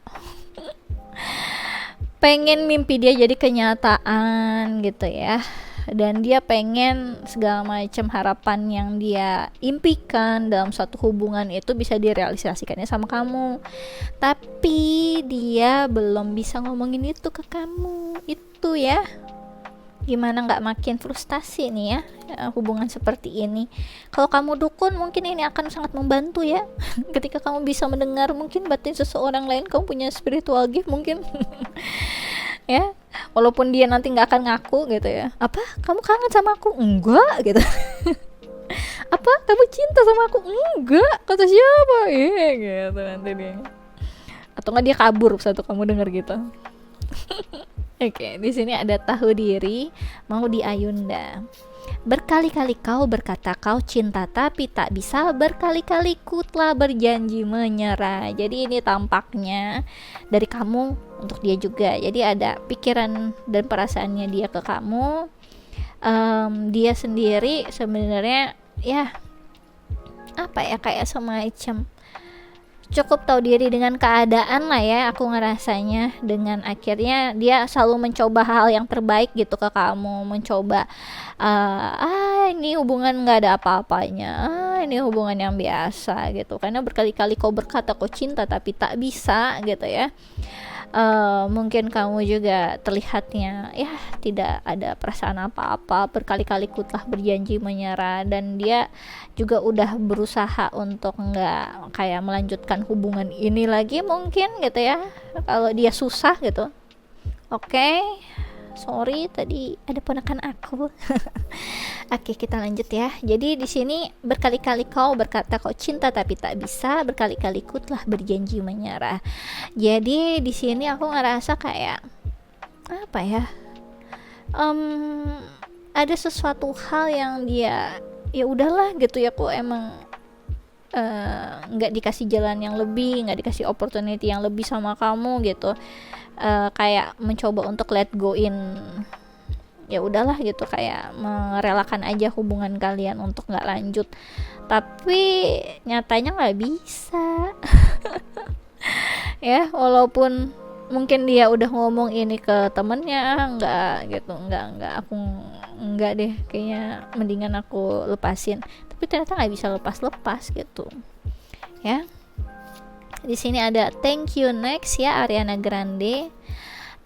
pengen mimpi dia jadi kenyataan gitu ya, dan dia pengen segala macam harapan yang dia impikan dalam suatu hubungan itu bisa direalisasikannya sama kamu, tapi dia belum bisa ngomongin itu ke kamu. Itu ya, gimana nggak makin frustasi nih ya, hubungan seperti ini. Kalau kamu dukun mungkin ini akan sangat membantu ya. Ketika kamu bisa mendengar mungkin batin seseorang lain, kamu punya spiritual gift mungkin. Ya, walaupun dia nanti nggak akan ngaku gitu ya. Apa, kamu kangen sama aku? Enggak gitu. Apa, kamu cinta sama aku? Enggak, kata siapa? Gitu nanti dia. Atau nggak dia kabur satu kamu dengar gitu. Oke, di sini ada tahu diri, mau diayunda. Berkali-kali kau berkata kau cinta tapi tak bisa, berkali-kali ku telah berjanji menyerah. Jadi ini tampaknya dari kamu untuk dia juga. Jadi ada pikiran dan perasaannya dia ke kamu. Dia sendiri sebenarnya ya apa ya, kayak semacam cukup tahu diri dengan keadaan lah ya, aku ngerasanya. Dengan akhirnya dia selalu mencoba hal yang terbaik gitu ke kamu, mencoba ini hubungan nggak ada apa-apanya, ini hubungan yang biasa gitu, karena berkali-kali kau berkata kau cinta tapi tak bisa gitu ya. Mungkin kamu juga terlihatnya ya tidak ada perasaan apa-apa, berkali-kali ku telah berjanji menyerah, dan dia juga udah berusaha untuk nggak kayak melanjutkan hubungan ini lagi mungkin gitu ya, kalau dia susah gitu. Oke, sorry tadi ada ponakan aku. Oke, kita lanjut ya. Jadi di sini berkali-kali kau berkata kau cinta tapi tak bisa, berkali-kali ku telah berjanji menyerah. Jadi di sini aku ngerasa kayak apa ya? Ada sesuatu hal yang dia ya udahlah gitu ya, kok emang nggak dikasih jalan yang lebih, nggak dikasih opportunity yang lebih sama kamu gitu. Kayak mencoba untuk let go in, ya udahlah gitu, kayak merelakan aja hubungan kalian untuk nggak lanjut, tapi nyatanya nggak bisa. Ya walaupun mungkin dia udah ngomong ini ke temennya, nggak gitu, nggak, aku nggak deh, kayaknya mendingan aku lepasin, tapi ternyata nggak bisa lepas gitu ya. Di sini ada thank you next ya, Ariana Grande.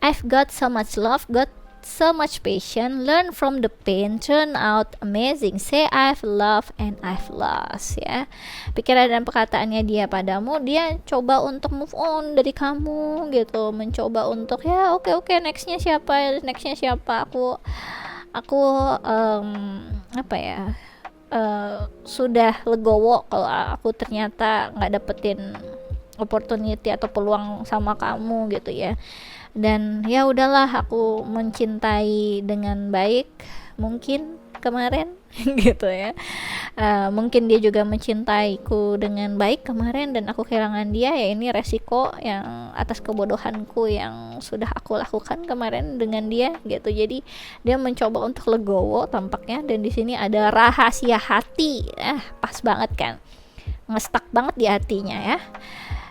I've got so much love, got so much passion, learn from the pain, turn out amazing, say I've loved and I've lost ya. Pikiran dan perkataannya dia padamu, dia coba untuk move on dari kamu gitu, mencoba untuk ya oke, nextnya siapa, aku apa ya, sudah legowo kalau aku ternyata nggak dapetin opportunity atau peluang sama kamu gitu ya. Dan ya udahlah, aku mencintai dengan baik mungkin kemarin gitu ya. Mungkin dia juga mencintaiku dengan baik kemarin dan aku kehilangan dia, ya ini resiko yang atas kebodohanku yang sudah aku lakukan kemarin dengan dia gitu. Jadi dia mencoba untuk legowo tampaknya, dan di sini ada rahasia hati. Pas banget kan, ngestak banget di hatinya ya.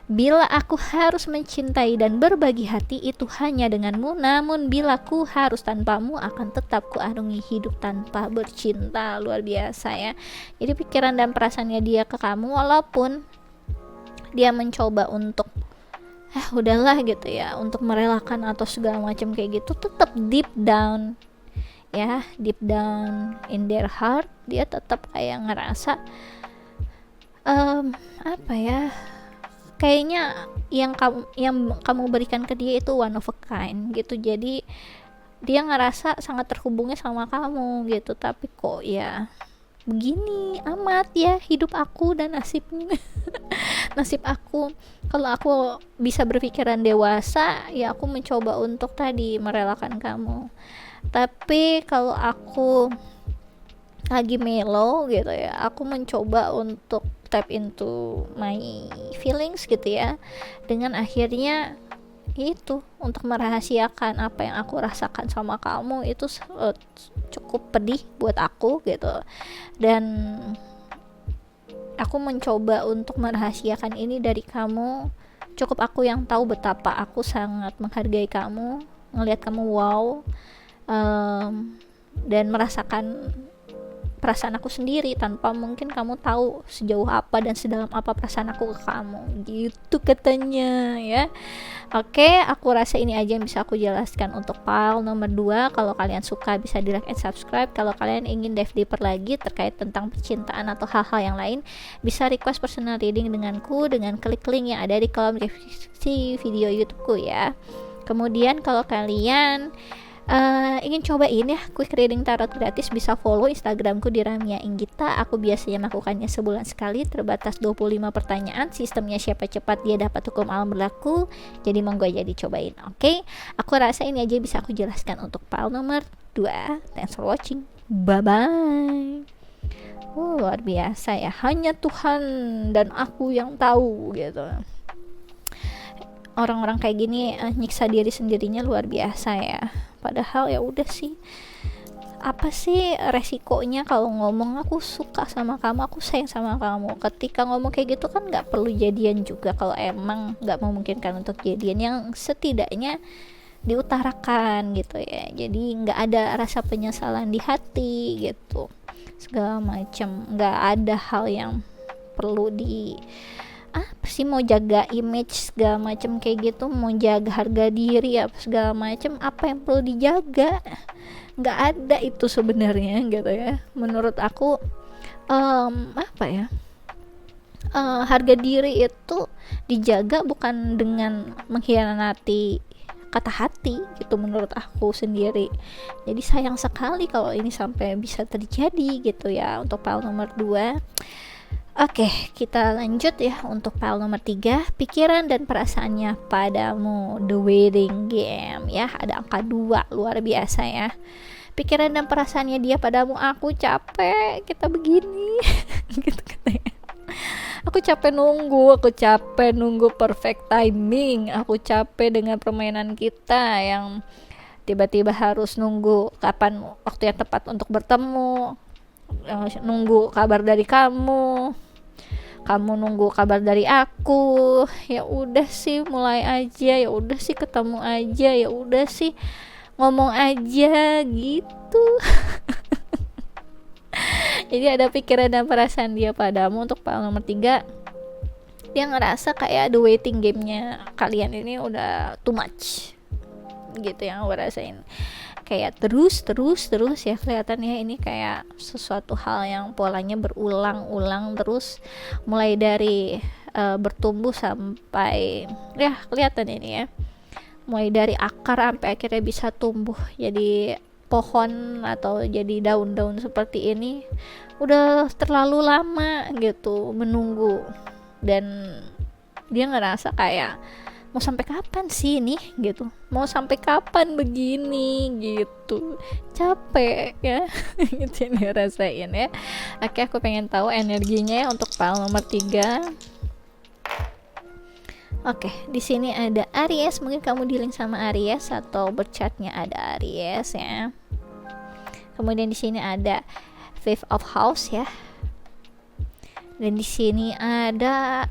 Bila aku harus mencintai dan berbagi hati itu hanya denganmu, namun bila ku harus tanpamu akan tetap ku arungi hidup tanpa bercinta. Luar biasa ya. Jadi pikiran dan perasaannya dia ke kamu, walaupun dia mencoba untuk udahlah gitu ya, untuk merelakan atau segala macam kayak gitu, tetap deep down ya, deep down in their heart dia tetap kayak ngerasa apa ya, kayaknya yang kamu berikan ke dia itu one of a kind gitu. Jadi dia ngerasa sangat terhubungnya sama kamu gitu, tapi kok ya begini amat ya hidup aku dan nasibnya. Nasib aku, kalau aku bisa berpikiran dewasa ya aku mencoba untuk tadi merelakan kamu. Tapi kalau aku lagi mellow gitu ya, aku mencoba untuk tap into my feelings gitu ya, dengan akhirnya itu untuk merahasiakan apa yang aku rasakan sama kamu itu cukup pedih buat aku gitu. Dan aku mencoba untuk merahasiakan ini dari kamu. Cukup aku yang tahu betapa aku sangat menghargai kamu, ngelihat kamu wow, dan merasakan perasaan aku sendiri tanpa mungkin kamu tahu sejauh apa dan sedalam apa perasaan aku ke kamu gitu katanya ya. Oke, aku rasa ini aja yang bisa aku jelaskan untuk file nomor 2. Kalau kalian suka bisa di like and subscribe. Kalau kalian ingin dive deeper lagi terkait tentang percintaan atau hal-hal yang lain, bisa request personal reading denganku dengan klik link yang ada di kolom deskripsi video YouTubeku ya. Kemudian kalau kalian ingin cobain ya quick reading tarot gratis, bisa follow Instagramku di Ramya Inggita. Aku biasanya melakukannya sebulan sekali, terbatas 25 pertanyaan. Sistemnya siapa cepat dia dapat hukum alam berlaku. Jadi monggo aja dicobain. Oke, aku rasa ini aja bisa aku jelaskan untuk file nomor 2. Thanks for watching. Bye bye. Luar biasa ya, hanya Tuhan dan aku yang tahu gitu. Orang-orang kayak gini nyiksa diri sendirinya luar biasa ya. Padahal ya udah sih, apa sih resikonya kalau ngomong aku suka sama kamu, aku sayang sama kamu. Ketika ngomong kayak gitu kan nggak perlu jadian juga kalau emang nggak memungkinkan untuk jadian, yang setidaknya diutarakan gitu ya. Jadi nggak ada rasa penyesalan di hati gitu, segala macam. Nggak ada hal yang perlu di apa sih, mau jaga image segala macam kayak gitu, mau jaga harga diri apa segala macam, apa yang perlu dijaga? Nggak ada itu sebenarnya gitu ya. Menurut aku apa ya, harga diri itu dijaga bukan dengan mengkhianati kata hati gitu, menurut aku sendiri. Jadi sayang sekali kalau ini sampai bisa terjadi gitu ya untuk file nomor 2. Oke, kita lanjut ya untuk file nomor 3, pikiran dan perasaannya padamu, the waiting game ya. Ada angka 2, luar biasa ya. Pikiran dan perasaannya dia padamu, aku capek kita begini gitu katanya. Aku capek nunggu perfect timing. Aku capek dengan permainan kita yang tiba-tiba harus nunggu kapan waktu yang tepat untuk bertemu, nunggu kabar dari kamu nunggu kabar dari aku. Ya udah sih mulai aja, ya udah sih ketemu aja, ya udah sih ngomong aja gitu. Jadi ada pikiran dan perasaan dia padamu untuk file nomor 3. Dia ngerasa kayak the waiting game-nya kalian ini udah too much gitu yang gue rasain. Kayak terus ya kelihatannya ini kayak sesuatu hal yang polanya berulang-ulang terus, mulai dari bertumbuh sampai ya kelihatan ini ya, mulai dari akar sampai akhirnya bisa tumbuh jadi pohon atau jadi daun-daun seperti ini. Udah terlalu lama gitu menunggu, dan Dia ngerasa kayak mau sampai kapan sih nih gitu, mau sampai kapan begini gitu, capek ya. Gitu yang dia rasain ya. Oke, aku pengen tahu energinya ya untuk file nomor 3. Oke, di sini ada Aries, mungkin kamu dealing sama Aries atau berchatnya ada Aries ya. Kemudian di sini ada Fifth of House ya. Dan di sini ada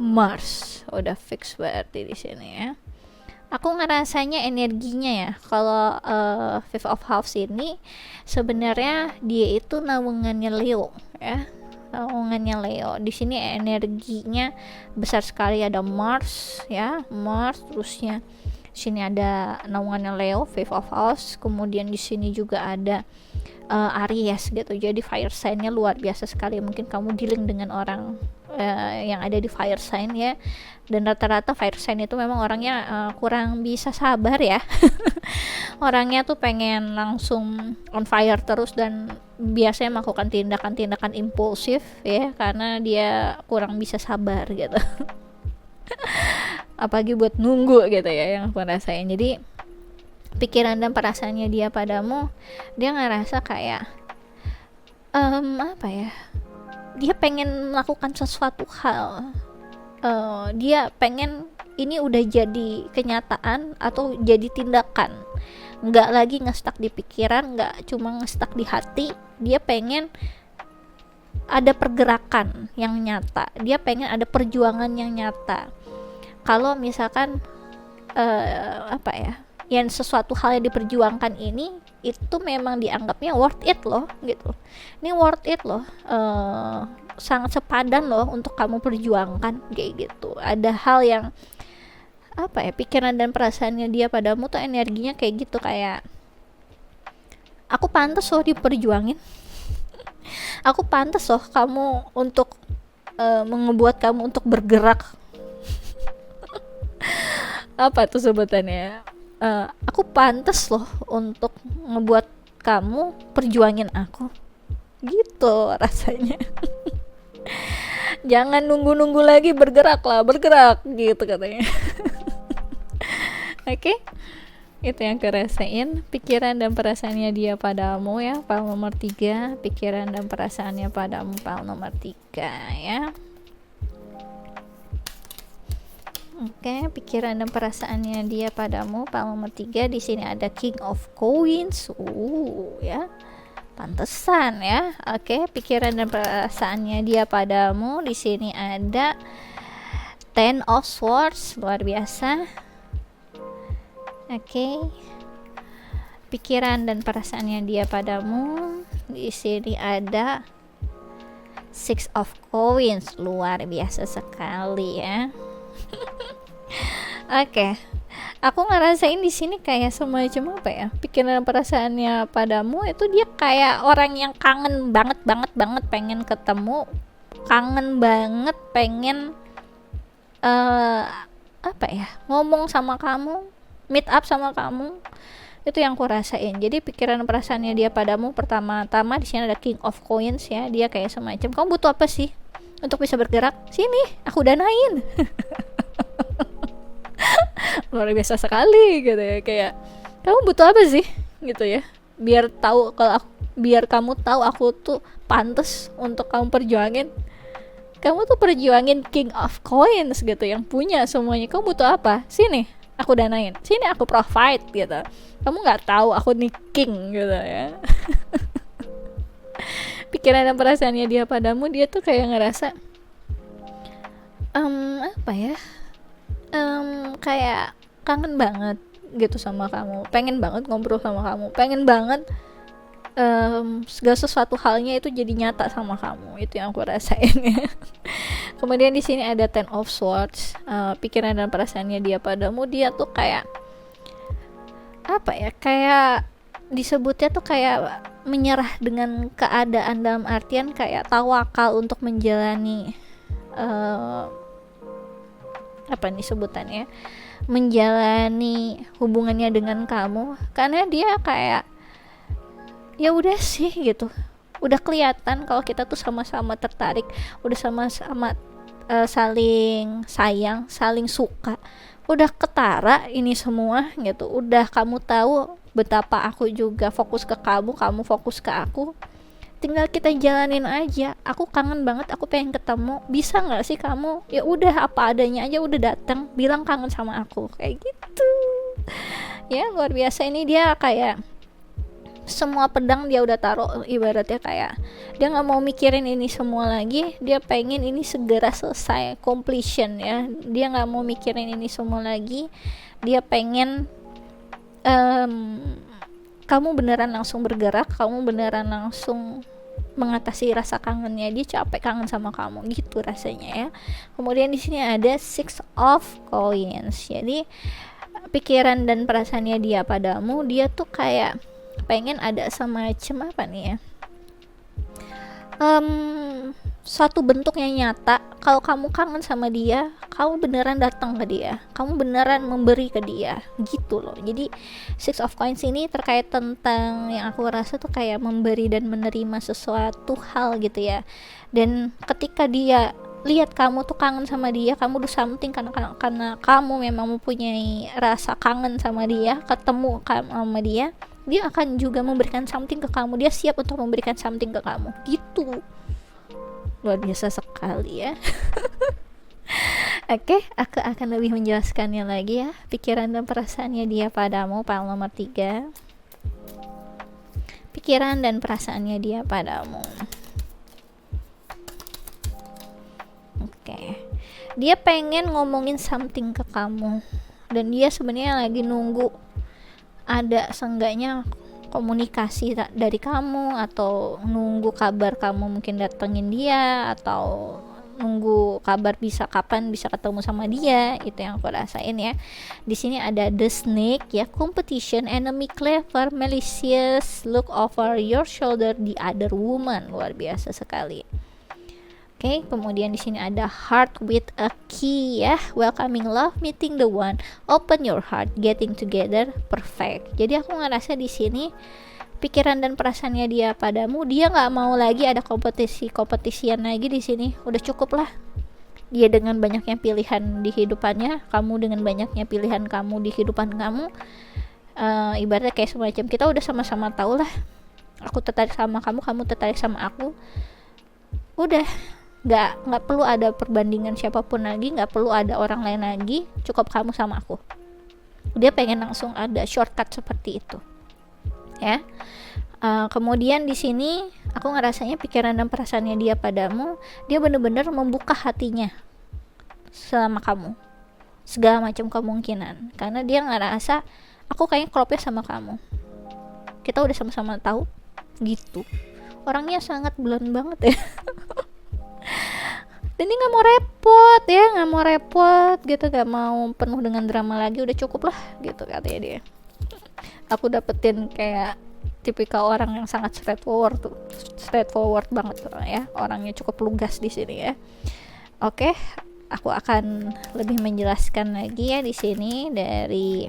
Mars, udah fix berarti di sini ya. Aku ngerasanya energinya ya, kalau Fifth of House ini sebenarnya dia itu naungannya Leo ya. Naungannya Leo. Di sini energinya besar sekali, ada Mars ya, Mars, terusnya di sini ada naungannya Leo, Fifth of House. Kemudian di sini juga ada Aries gitu. Jadi fire sign-nya luar biasa sekali. Mungkin kamu dealing dengan orang yang ada di fire sign ya, dan rata-rata fire sign itu memang orangnya kurang bisa sabar ya. Orangnya tuh pengen langsung on fire terus dan biasanya melakukan tindakan-tindakan impulsif ya, karena dia kurang bisa sabar gitu. Apalagi buat nunggu gitu ya, yang aku rasain. Jadi pikiran dan perasaannya dia padamu, dia ngerasa kayak dia pengen melakukan sesuatu hal, dia pengen ini udah jadi kenyataan atau jadi tindakan, nggak lagi ngestak di pikiran, nggak cuma ngestak di hati. Dia pengen ada pergerakan yang nyata, dia pengen ada perjuangan yang nyata. Kalau misalkan yang sesuatu hal yang diperjuangkan ini itu memang dianggapnya worth it loh gitu. Ini worth it loh, sangat sepadan loh untuk kamu perjuangkan kayak gitu. Ada hal yang pikiran dan perasaannya dia padamu tuh energinya kayak gitu, kayak aku pantas loh diperjuangin. Aku pantas loh kamu untuk mengebuat kamu untuk bergerak. Apa tuh sebutannya? Aku pantas loh untuk ngebuat kamu perjuangin aku, gitu rasanya. Jangan nunggu-nunggu lagi, bergerak gitu katanya. Oke, itu yang kerasain pikiran dan perasaannya dia padamu ya, file nomor 3. Pikiran dan perasaannya padamu, file nomor 3 ya. Oke, pikiran dan perasaannya dia padamu, file nomor 3. Di sini ada King of Coins. Ya. Pantesan ya. Oke, pikiran dan perasaannya dia padamu. Di sini ada Ten of Swords, luar biasa. Oke. Pikiran dan perasaannya dia padamu. Di sini ada Six of Coins, luar biasa sekali ya. Oke, aku ngerasain di sini kayak semacam pikiran dan perasaannya padamu itu dia kayak orang yang kangen banget pengen ketemu, kangen banget pengen ngomong sama kamu, meet up sama kamu. Itu yang aku rasain. Jadi pikiran dan perasaannya dia padamu, pertama-tama di sini ada King of Coins ya. Dia kayak semacam, kamu butuh apa sih untuk bisa bergerak? Sini, aku danain. Luar biasa sekali gitu ya, kayak kamu butuh apa sih gitu ya, biar kamu tahu aku tuh pantas untuk kamu perjuangin. Kamu tuh perjuangin King of Coins gitu, yang punya semuanya. Kamu butuh apa? Sini, aku danain. Sini, aku provide gitu. Kamu nggak tahu aku nih king gitu ya. Pikiran dan perasaannya dia padamu, dia tuh kayak ngerasa kayak kangen banget gitu sama kamu, pengen banget ngobrol sama kamu, pengen banget segala sesuatu halnya itu jadi nyata sama kamu. Itu yang aku rasain ya. Kemudian di sini ada Ten of Swords. Pikiran dan perasaannya dia padamu, dia tuh kayak kayak disebutnya tuh kayak menyerah dengan keadaan, dalam artian kayak tawakal untuk menjalani sebutannya, menjalani hubungannya dengan kamu, karena dia kayak ya udah sih gitu, udah kelihatan kalau kita tuh sama-sama tertarik, udah sama-sama saling sayang, saling suka, udah ketara ini semua gitu, udah kamu tahu betapa aku juga fokus ke kamu, kamu fokus ke aku, tinggal kita jalanin aja. Aku kangen banget, aku pengen ketemu, bisa nggak sih kamu, ya udah apa adanya aja, udah datang bilang kangen sama aku, kayak gitu ya. Luar biasa. Ini dia kayak semua pedang dia udah taruh, ibaratnya kayak dia nggak mau mikirin ini semua lagi, dia pengen ini segera selesai, completion ya. Dia nggak mau mikirin ini semua lagi, dia pengen kamu beneran langsung bergerak, kamu beneran langsung mengatasi rasa kangennya. Dia capek kangen sama kamu gitu rasanya ya. Kemudian di sini ada Six of Coins. Jadi pikiran dan perasaannya dia padamu, dia tuh kayak pengen ada semacam apa nih ya, suatu bentuk yang nyata. Kalau kamu kangen sama dia, kamu beneran datang ke dia, kamu beneran memberi ke dia gitu loh. Jadi Six of Coins ini terkait tentang yang aku rasa tuh kayak memberi dan menerima sesuatu hal gitu ya. Dan ketika dia lihat kamu tuh kangen sama dia, kamu do something karena kamu memang mempunyai rasa kangen sama dia, ketemu sama dia, dia akan juga memberikan something ke kamu, dia siap untuk memberikan something ke kamu gitu. Luar biasa sekali ya. Oke, aku akan lebih menjelaskannya lagi ya. Pikiran dan perasaannya dia padamu, file nomor 3. Pikiran dan perasaannya dia padamu. Oke. Dia pengen ngomongin something ke kamu, dan dia sebenarnya lagi nunggu ada seenggaknya komunikasi dari kamu, atau nunggu kabar kamu mungkin datengin dia, atau nunggu kabar kapan bisa ketemu sama dia. Itu yang aku rasain ya. Di sini ada the snake ya, competition, enemy, clever, malicious, look over your shoulder, the other woman. Luar biasa sekali. Oke, kemudian di sini ada heart with a key ya, welcoming love, meeting the one, open your heart, getting together, perfect. Jadi aku ngerasa di sini pikiran dan perasaannya dia padamu, dia nggak mau lagi ada kompetisian lagi di sini. Udah cukup lah. Dia dengan banyaknya pilihan di hidupannya, kamu dengan banyaknya pilihan kamu di kehidupan kamu. Ibaratnya kayak semacam kita udah sama-sama tahu lah. Aku tertarik sama kamu, kamu tertarik sama aku. Udah. Nggak perlu ada perbandingan siapapun lagi, nggak perlu ada orang lain lagi, cukup kamu sama aku. Dia pengen langsung ada shortcut seperti itu ya. Kemudian di sini aku ngerasanya pikiran dan perasaannya dia padamu, dia benar-benar membuka hatinya sama kamu, segala macam kemungkinan, karena dia ngerasa aku kayaknya klopnya sama kamu, kita udah sama-sama tahu gitu. Orangnya sangat blunt banget ya. Dan dia nggak mau repot gitu, nggak mau penuh dengan drama lagi, udah cukup lah gitu katanya dia. Aku dapetin kayak tipikal orang yang sangat straightforward banget ya, orangnya cukup lugas di sini ya. Oke, aku akan lebih menjelaskan lagi ya di sini dari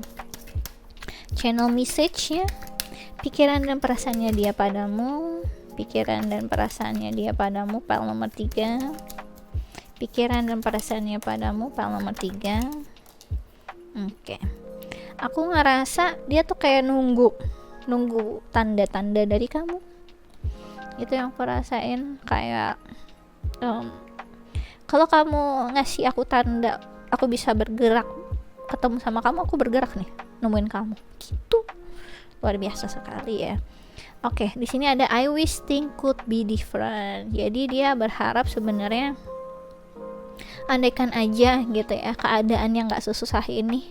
channel message-nya. Pikiran dan perasaannya dia padamu, pikiran dan perasaannya dia padamu, file nomor 3. Pikiran dan perasaannya padamu, file nomor 3. Oke. Aku ngerasa dia tuh kayak nunggu tanda-tanda dari kamu. Itu yang aku rasain, kayak kalau kamu ngasih aku tanda aku bisa bergerak ketemu sama kamu, aku bergerak nih nemuin kamu gitu. Luar biasa sekali ya. Oke, di sini ada I wish things could be different. Jadi dia berharap sebenarnya andaikan aja gitu ya, keadaan yang gak sesusah ini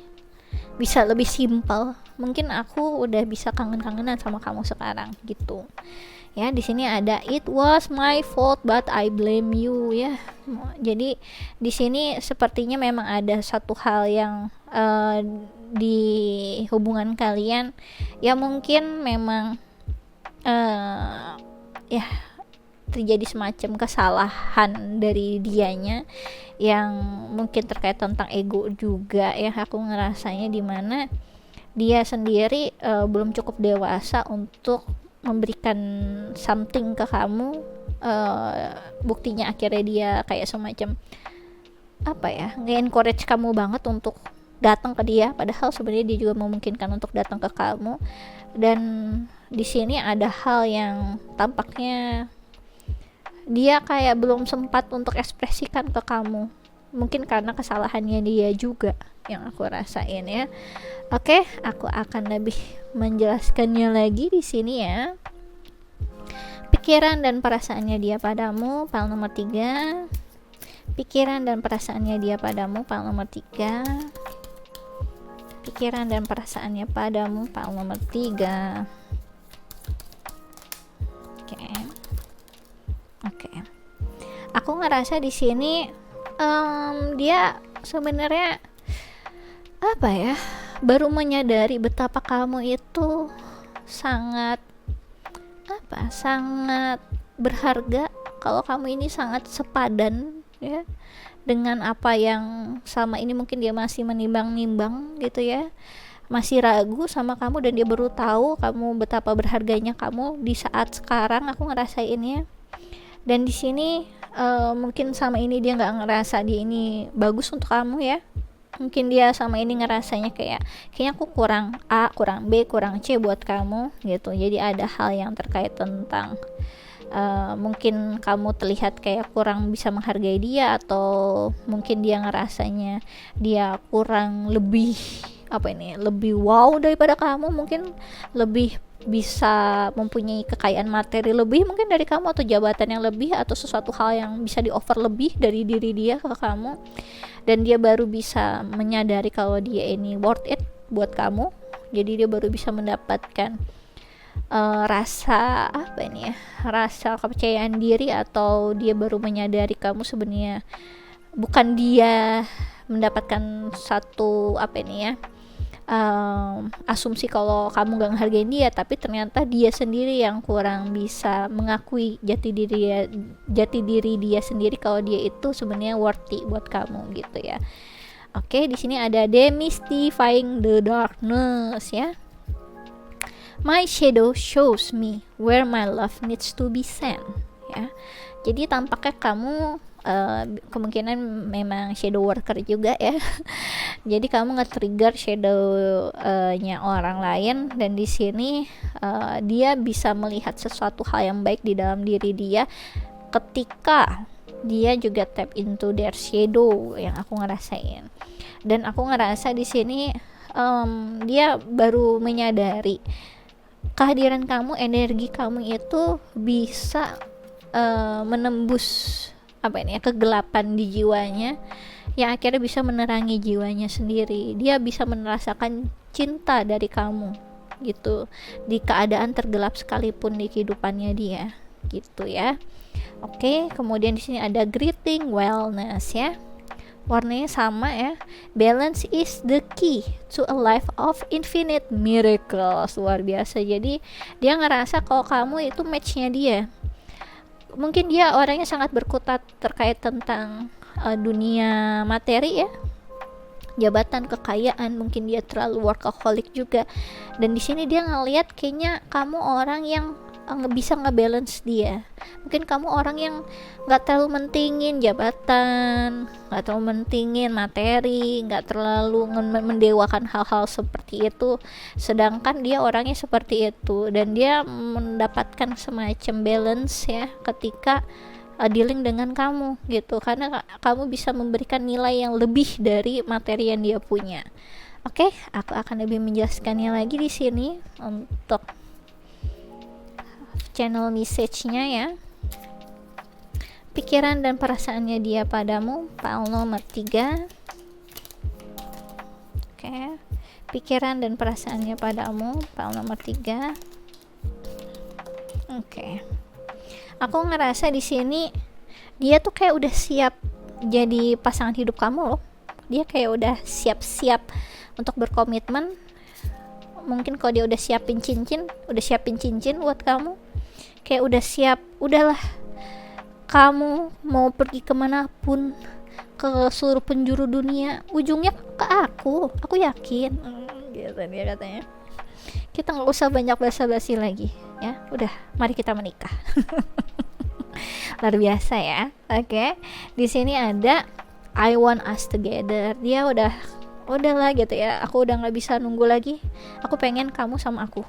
bisa lebih simpel, mungkin aku udah bisa kangen-kangenan sama kamu sekarang gitu ya. Di sini ada it was my fault but I blame you ya. Jadi di sini sepertinya memang ada satu hal yang di hubungan kalian ya, mungkin memang ya terjadi semacam kesalahan dari dianya yang mungkin terkait tentang ego juga ya. Aku ngerasanya dimana dia sendiri belum cukup dewasa untuk memberikan something ke kamu. Buktinya akhirnya dia kayak semacam nge-encourage kamu banget untuk datang ke dia, padahal sebenarnya dia juga memungkinkan untuk datang ke kamu. Dan di sini ada hal yang tampaknya dia kayak belum sempat untuk ekspresikan ke kamu, mungkin karena kesalahannya dia juga yang aku rasain ya. Oke, aku akan lebih menjelaskannya lagi di sini ya. Pikiran dan perasaannya dia padamu, file nomor 3. Pikiran dan perasaannya dia padamu, file nomor 3. Pikiran dan perasaannya padamu, file nomor 3. Oke. Aku ngerasa di sini dia sebenarnya baru menyadari betapa kamu itu sangat berharga, kalau kamu ini sangat sepadan ya dengan apa yang selama ini mungkin dia masih menimbang-nimbang gitu ya, masih ragu sama kamu, dan dia baru tahu kamu betapa berharganya kamu di saat sekarang. Aku ngerasainnya. Dan di sini mungkin sama ini dia nggak ngerasa dia ini bagus untuk kamu ya. Mungkin dia sama ini ngerasanya kayaknya aku kurang A, kurang B, kurang C buat kamu gitu. Jadi ada hal yang terkait tentang mungkin kamu terlihat kayak kurang bisa menghargai dia, atau mungkin dia ngerasanya dia kurang lebih lebih wow daripada kamu, mungkin lebih bisa mempunyai kekayaan materi lebih mungkin dari kamu, atau jabatan yang lebih, atau sesuatu hal yang bisa di offer lebih dari diri dia ke kamu, dan dia baru bisa menyadari kalau dia ini worth it buat kamu. Jadi dia baru bisa mendapatkan rasa kepercayaan diri, atau dia baru menyadari kamu sebenarnya bukan dia mendapatkan satu asumsi kalau kamu gak ngehargain dia, tapi ternyata dia sendiri yang kurang bisa mengakui jati diri dia sendiri kalau dia itu sebenarnya worthy buat kamu gitu ya. Oke, di sini ada demystifying the darkness ya. My shadow shows me where my love needs to be sent ya. Jadi tampaknya kamu kemungkinan memang shadow worker juga ya. Jadi kamu nge-trigger shadow-nya orang lain, dan di sini dia bisa melihat sesuatu hal yang baik di dalam diri dia ketika dia juga tap into their shadow yang aku ngerasain. Dan aku ngerasa di sini dia baru menyadari kehadiran kamu, energi kamu itu bisa menembus kegelapan di jiwanya, yang akhirnya bisa menerangi jiwanya sendiri. Dia bisa merasakan cinta dari kamu gitu, di keadaan tergelap sekalipun di kehidupannya dia gitu ya. Oke, kemudian di sini ada greeting wellness ya. Warnanya sama ya. Balance is the key to a life of infinite miracles. Luar biasa. Jadi dia ngerasa kalau kamu itu matchnya dia. Mungkin dia orangnya sangat berkutat terkait tentang dunia materi ya, jabatan, kekayaan, mungkin dia terlalu workaholic juga. Dan di sini dia ngelihat kayaknya kamu orang yang bisa ngebalance dia. Mungkin kamu orang yang nggak terlalu mentingin jabatan, nggak terlalu mentingin materi, nggak terlalu mendewakan hal-hal seperti itu, sedangkan dia orangnya seperti itu. Dan dia mendapatkan semacam balance ya ketika dealing dengan kamu gitu, karena kamu bisa memberikan nilai yang lebih dari materi yang dia punya. Oke, aku akan lebih menjelaskannya lagi di sini untuk channel message-nya ya. Pikiran dan perasaannya dia padamu, file nomor 3. Oke. Pikiran dan perasaannya padamu, file nomor 3. Oke. Aku ngerasa di sini dia tuh kayak udah siap jadi pasangan hidup kamu loh. Dia kayak udah siap-siap untuk berkomitmen. Mungkin kalau dia udah siapin cincin buat kamu, kayak udah siap, udahlah kamu mau pergi kemanapun, ke seluruh penjuru dunia, ujungnya ke aku yakin gitu dia katanya. Kita nggak usah banyak basa-basi lagi ya, udah mari kita menikah. Luar biasa ya. Oke, di sini ada I want us together. Dia udahlah gitu ya, aku udah nggak bisa nunggu lagi, aku pengen kamu sama aku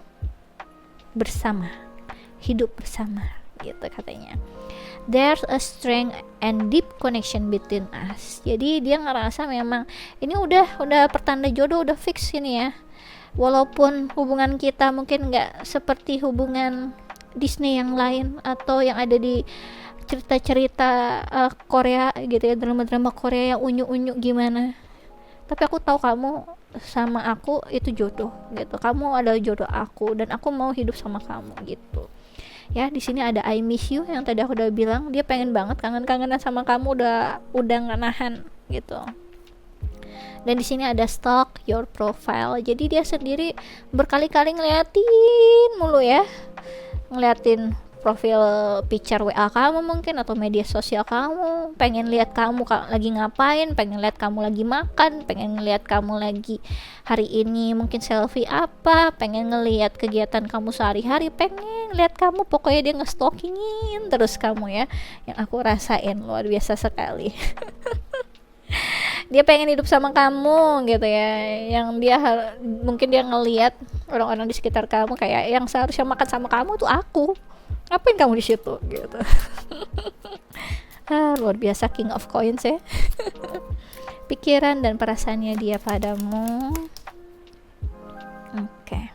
bersama, hidup bersama gitu katanya. There's a strength and deep connection between us. Jadi dia ngerasa memang ini udah pertanda jodoh, udah fix ini ya. Walaupun hubungan kita mungkin nggak seperti hubungan Disney yang lain atau yang ada di cerita-cerita Korea gitu ya, drama-drama Korea yang unyu-unyu gimana. Tapi aku tahu kamu sama aku itu jodoh gitu. Kamu adalah jodoh aku dan aku mau hidup sama kamu gitu. Ya, di sini ada I miss you yang tadi aku udah bilang, dia pengen banget kangen-kangenan sama kamu, udah nggak nahan gitu. Dan di sini ada stalk your profile. Jadi dia sendiri berkali-kali ngeliatin mulu ya. Ngeliatin profil picture WA kamu mungkin atau media sosial kamu, pengen lihat kamu lagi ngapain, pengen lihat kamu lagi makan, pengen lihat kamu lagi hari ini mungkin selfie apa, pengen ngelihat kegiatan kamu sehari-hari, pengen lihat kamu, pokoknya dia nge-stalkingin terus kamu ya. Yang aku rasain luar biasa sekali. Dia pengen hidup sama kamu gitu ya, yang dia mungkin dia ngelihat orang-orang di sekitar kamu kayak yang seharusnya makan sama kamu tuh aku, ngapain kamu di situ gitu. Luar biasa, king of coins ya. Pikiran dan perasaannya dia padamu. Oke.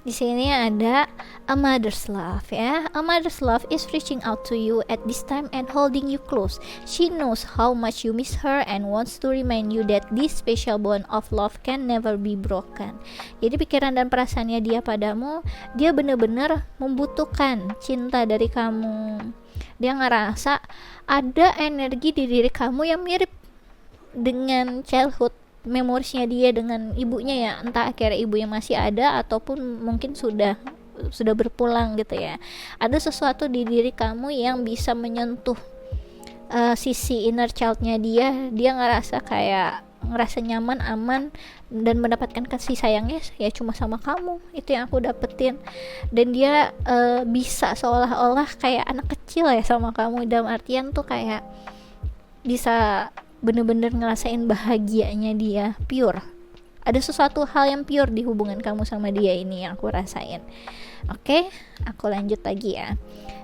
Di sini ada a mother's love ya. A mother's love is reaching out to you at this time and holding you close. She knows how much you miss her and wants to remind you that this special bond of love can never be broken. Jadi pikiran dan perasaannya dia padamu, dia benar-benar membutuhkan cinta dari kamu. Dia ngerasa ada energi di diri kamu yang mirip dengan childhood memoriesnya dia dengan ibunya ya, entah akhirnya ibunya masih ada ataupun mungkin sudah berpulang gitu ya. Ada sesuatu di diri kamu yang bisa menyentuh sisi inner childnya dia ngerasa nyaman, aman dan mendapatkan kasih sayangnya ya cuma sama kamu. Itu yang aku dapetin. Dan dia bisa seolah-olah kayak anak kecil ya sama kamu, dalam artian tuh kayak bisa bener-bener ngerasain bahagianya dia pure. Ada sesuatu hal yang pure di hubungan kamu sama dia ini yang aku rasain. Oke, aku lanjut lagi ya.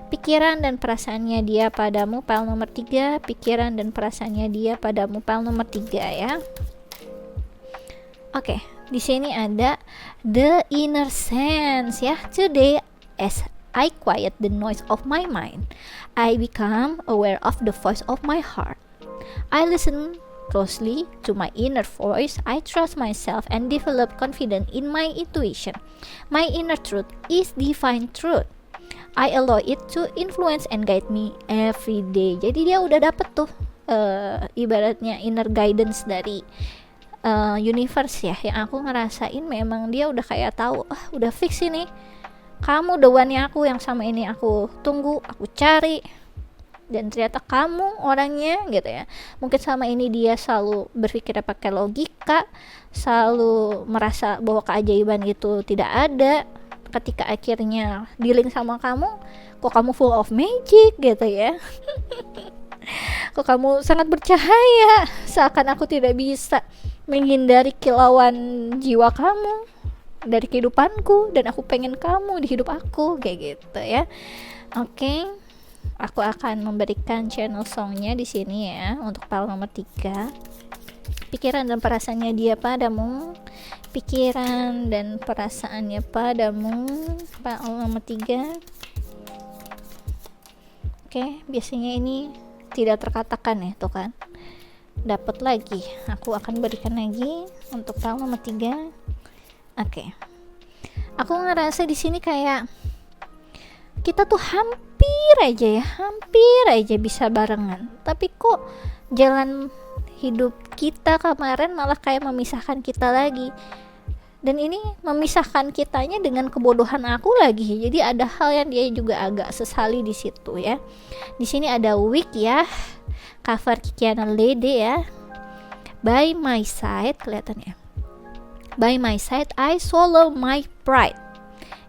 Pikiran dan perasaannya dia padamu, file nomor 3. Pikiran dan perasaannya dia padamu, file nomor 3 ya. Oke, di sini ada the inner sense ya. Today as I quiet the noise of my mind, I become aware of the voice of my heart. I listen closely to my inner voice. I trust myself and develop confidence in my intuition. My inner truth is divine truth. I allow it to influence and guide me every day. Jadi dia udah dapet tuh ibaratnya inner guidance dari universe ya. Yang aku ngerasain memang dia udah kayak tahu, udah fix ini, kamu the one-nya aku, yang sama ini aku tunggu, aku cari. Dan ternyata kamu orangnya gitu ya. Mungkin sama ini dia selalu berpikir pakai logika, selalu merasa bahwa keajaiban itu tidak ada. Ketika akhirnya dealing sama kamu, kok kamu full of magic gitu ya. Kok kamu sangat bercahaya, seakan aku tidak bisa menghindari kilauan jiwa kamu dari kehidupanku, dan aku pengen kamu di hidup aku kayak gitu ya. Oke. Aku akan memberikan channel songnya di sini ya untuk file nomor 3. Pikiran dan perasaannya dia padamu. Pikiran dan perasaannya padamu, file nomor 3. Oke, biasanya ini tidak terkatakan ya, tuh kan. Dapat lagi. Aku akan berikan lagi untuk file nomor 3. Oke. Aku ngerasa di sini kayak kita tuh hampir aja bisa barengan, tapi kok jalan hidup kita kemarin malah kayak memisahkan kita lagi. Dan ini memisahkan kitanya dengan kebodohan aku lagi. Jadi ada hal yang dia juga agak sesali di situ ya. Di sini ada week ya, cover Kikiana Lede ya. By my side, kelihatan ya. By my side I swallow my pride.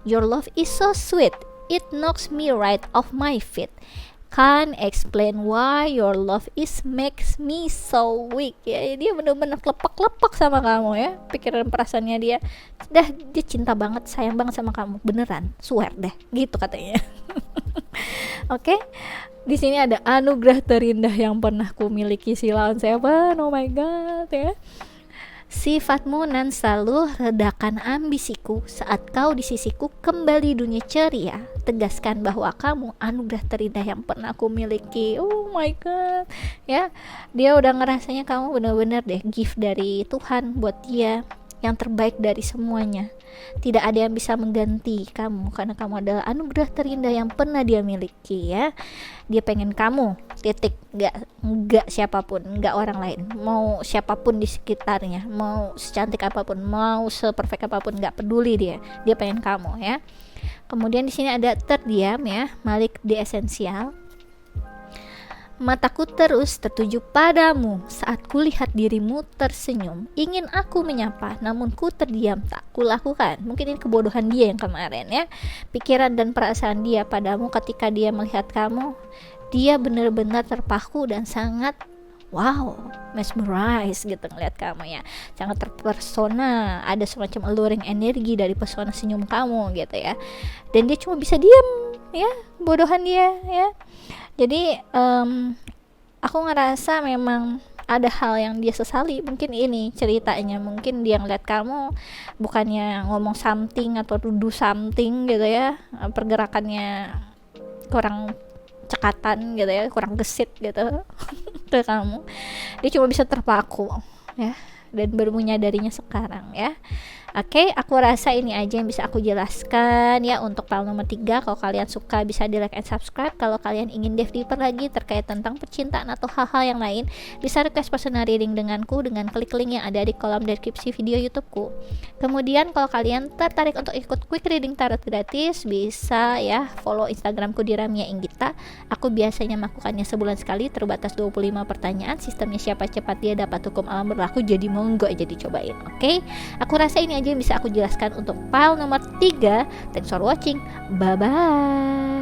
Your love is so sweet. It knocks me right off my feet. can't explain why your love is makes me so weak. Ya, dia bener-bener lepak-lepak sama kamu ya. Pikiran perasaannya dia cinta banget, sayang banget sama kamu. Beneran, swear deh, gitu katanya. Oke. Di sini ada anugerah terindah yang pernah ku miliki si lawan 7. Oh my god ya. Sifatmu nan selalu redakan ambisiku, saat kau di sisiku kembali dunia ceria. Tegaskan bahwa kamu anugerah terindah yang pernah aku miliki. Oh my god. Ya, dia udah ngerasanya kamu benar-benar deh gift dari Tuhan buat dia, yang terbaik dari semuanya. Tidak ada yang bisa mengganti kamu, karena kamu adalah anugerah terindah yang pernah dia miliki ya. Dia pengen kamu, titik. Nggak siapapun, nggak orang lain, mau siapapun di sekitarnya, mau secantik apapun, mau seperfect apapun, nggak peduli dia pengen kamu ya. Kemudian di sini ada terdiam ya, Malik di esensial. Mataku terus tertuju padamu saat kulihat dirimu tersenyum. Ingin aku menyapa, namun ku terdiam, tak kulakukan. Mungkin ini kebodohan dia yang kemarin ya. Pikiran dan perasaan dia padamu ketika dia melihat kamu, dia benar-benar terpaku dan sangat mesmerize gitu ngeliat kamu ya, sangat terpersona. Ada semacam alluring energi dari pesona senyum kamu gitu ya, dan dia cuma bisa diam ya, bodohan dia ya. Jadi aku ngerasa memang ada hal yang dia sesali. Mungkin ini ceritanya, mungkin dia ngeliat kamu bukannya ngomong something atau do something gitu ya, pergerakannya kurang cekatan gitu ya, kurang gesit gitu ke kamu. Dia cuma bisa terpaku ya, dan baru menyadarinya sekarang ya. Oke, aku rasa ini aja yang bisa aku jelaskan ya untuk file nomor 3. Kalau kalian suka bisa di like and subscribe. Kalau kalian ingin dive deeper lagi terkait tentang percintaan atau hal-hal yang lain, bisa request personal reading denganku dengan klik link yang ada di kolom deskripsi video YouTubeku. Kemudian kalau kalian tertarik untuk ikut quick reading tarot gratis, bisa ya follow Instagramku di Ramya Inggita. Aku biasanya melakukannya sebulan sekali, terbatas 25 pertanyaan. Sistemnya siapa cepat dia dapat hukum alam berlaku, jadi monggo aja dicobain. Oke, aku rasa ini aja yang bisa aku jelaskan untuk file nomor 3. Thanks for watching. Bye bye.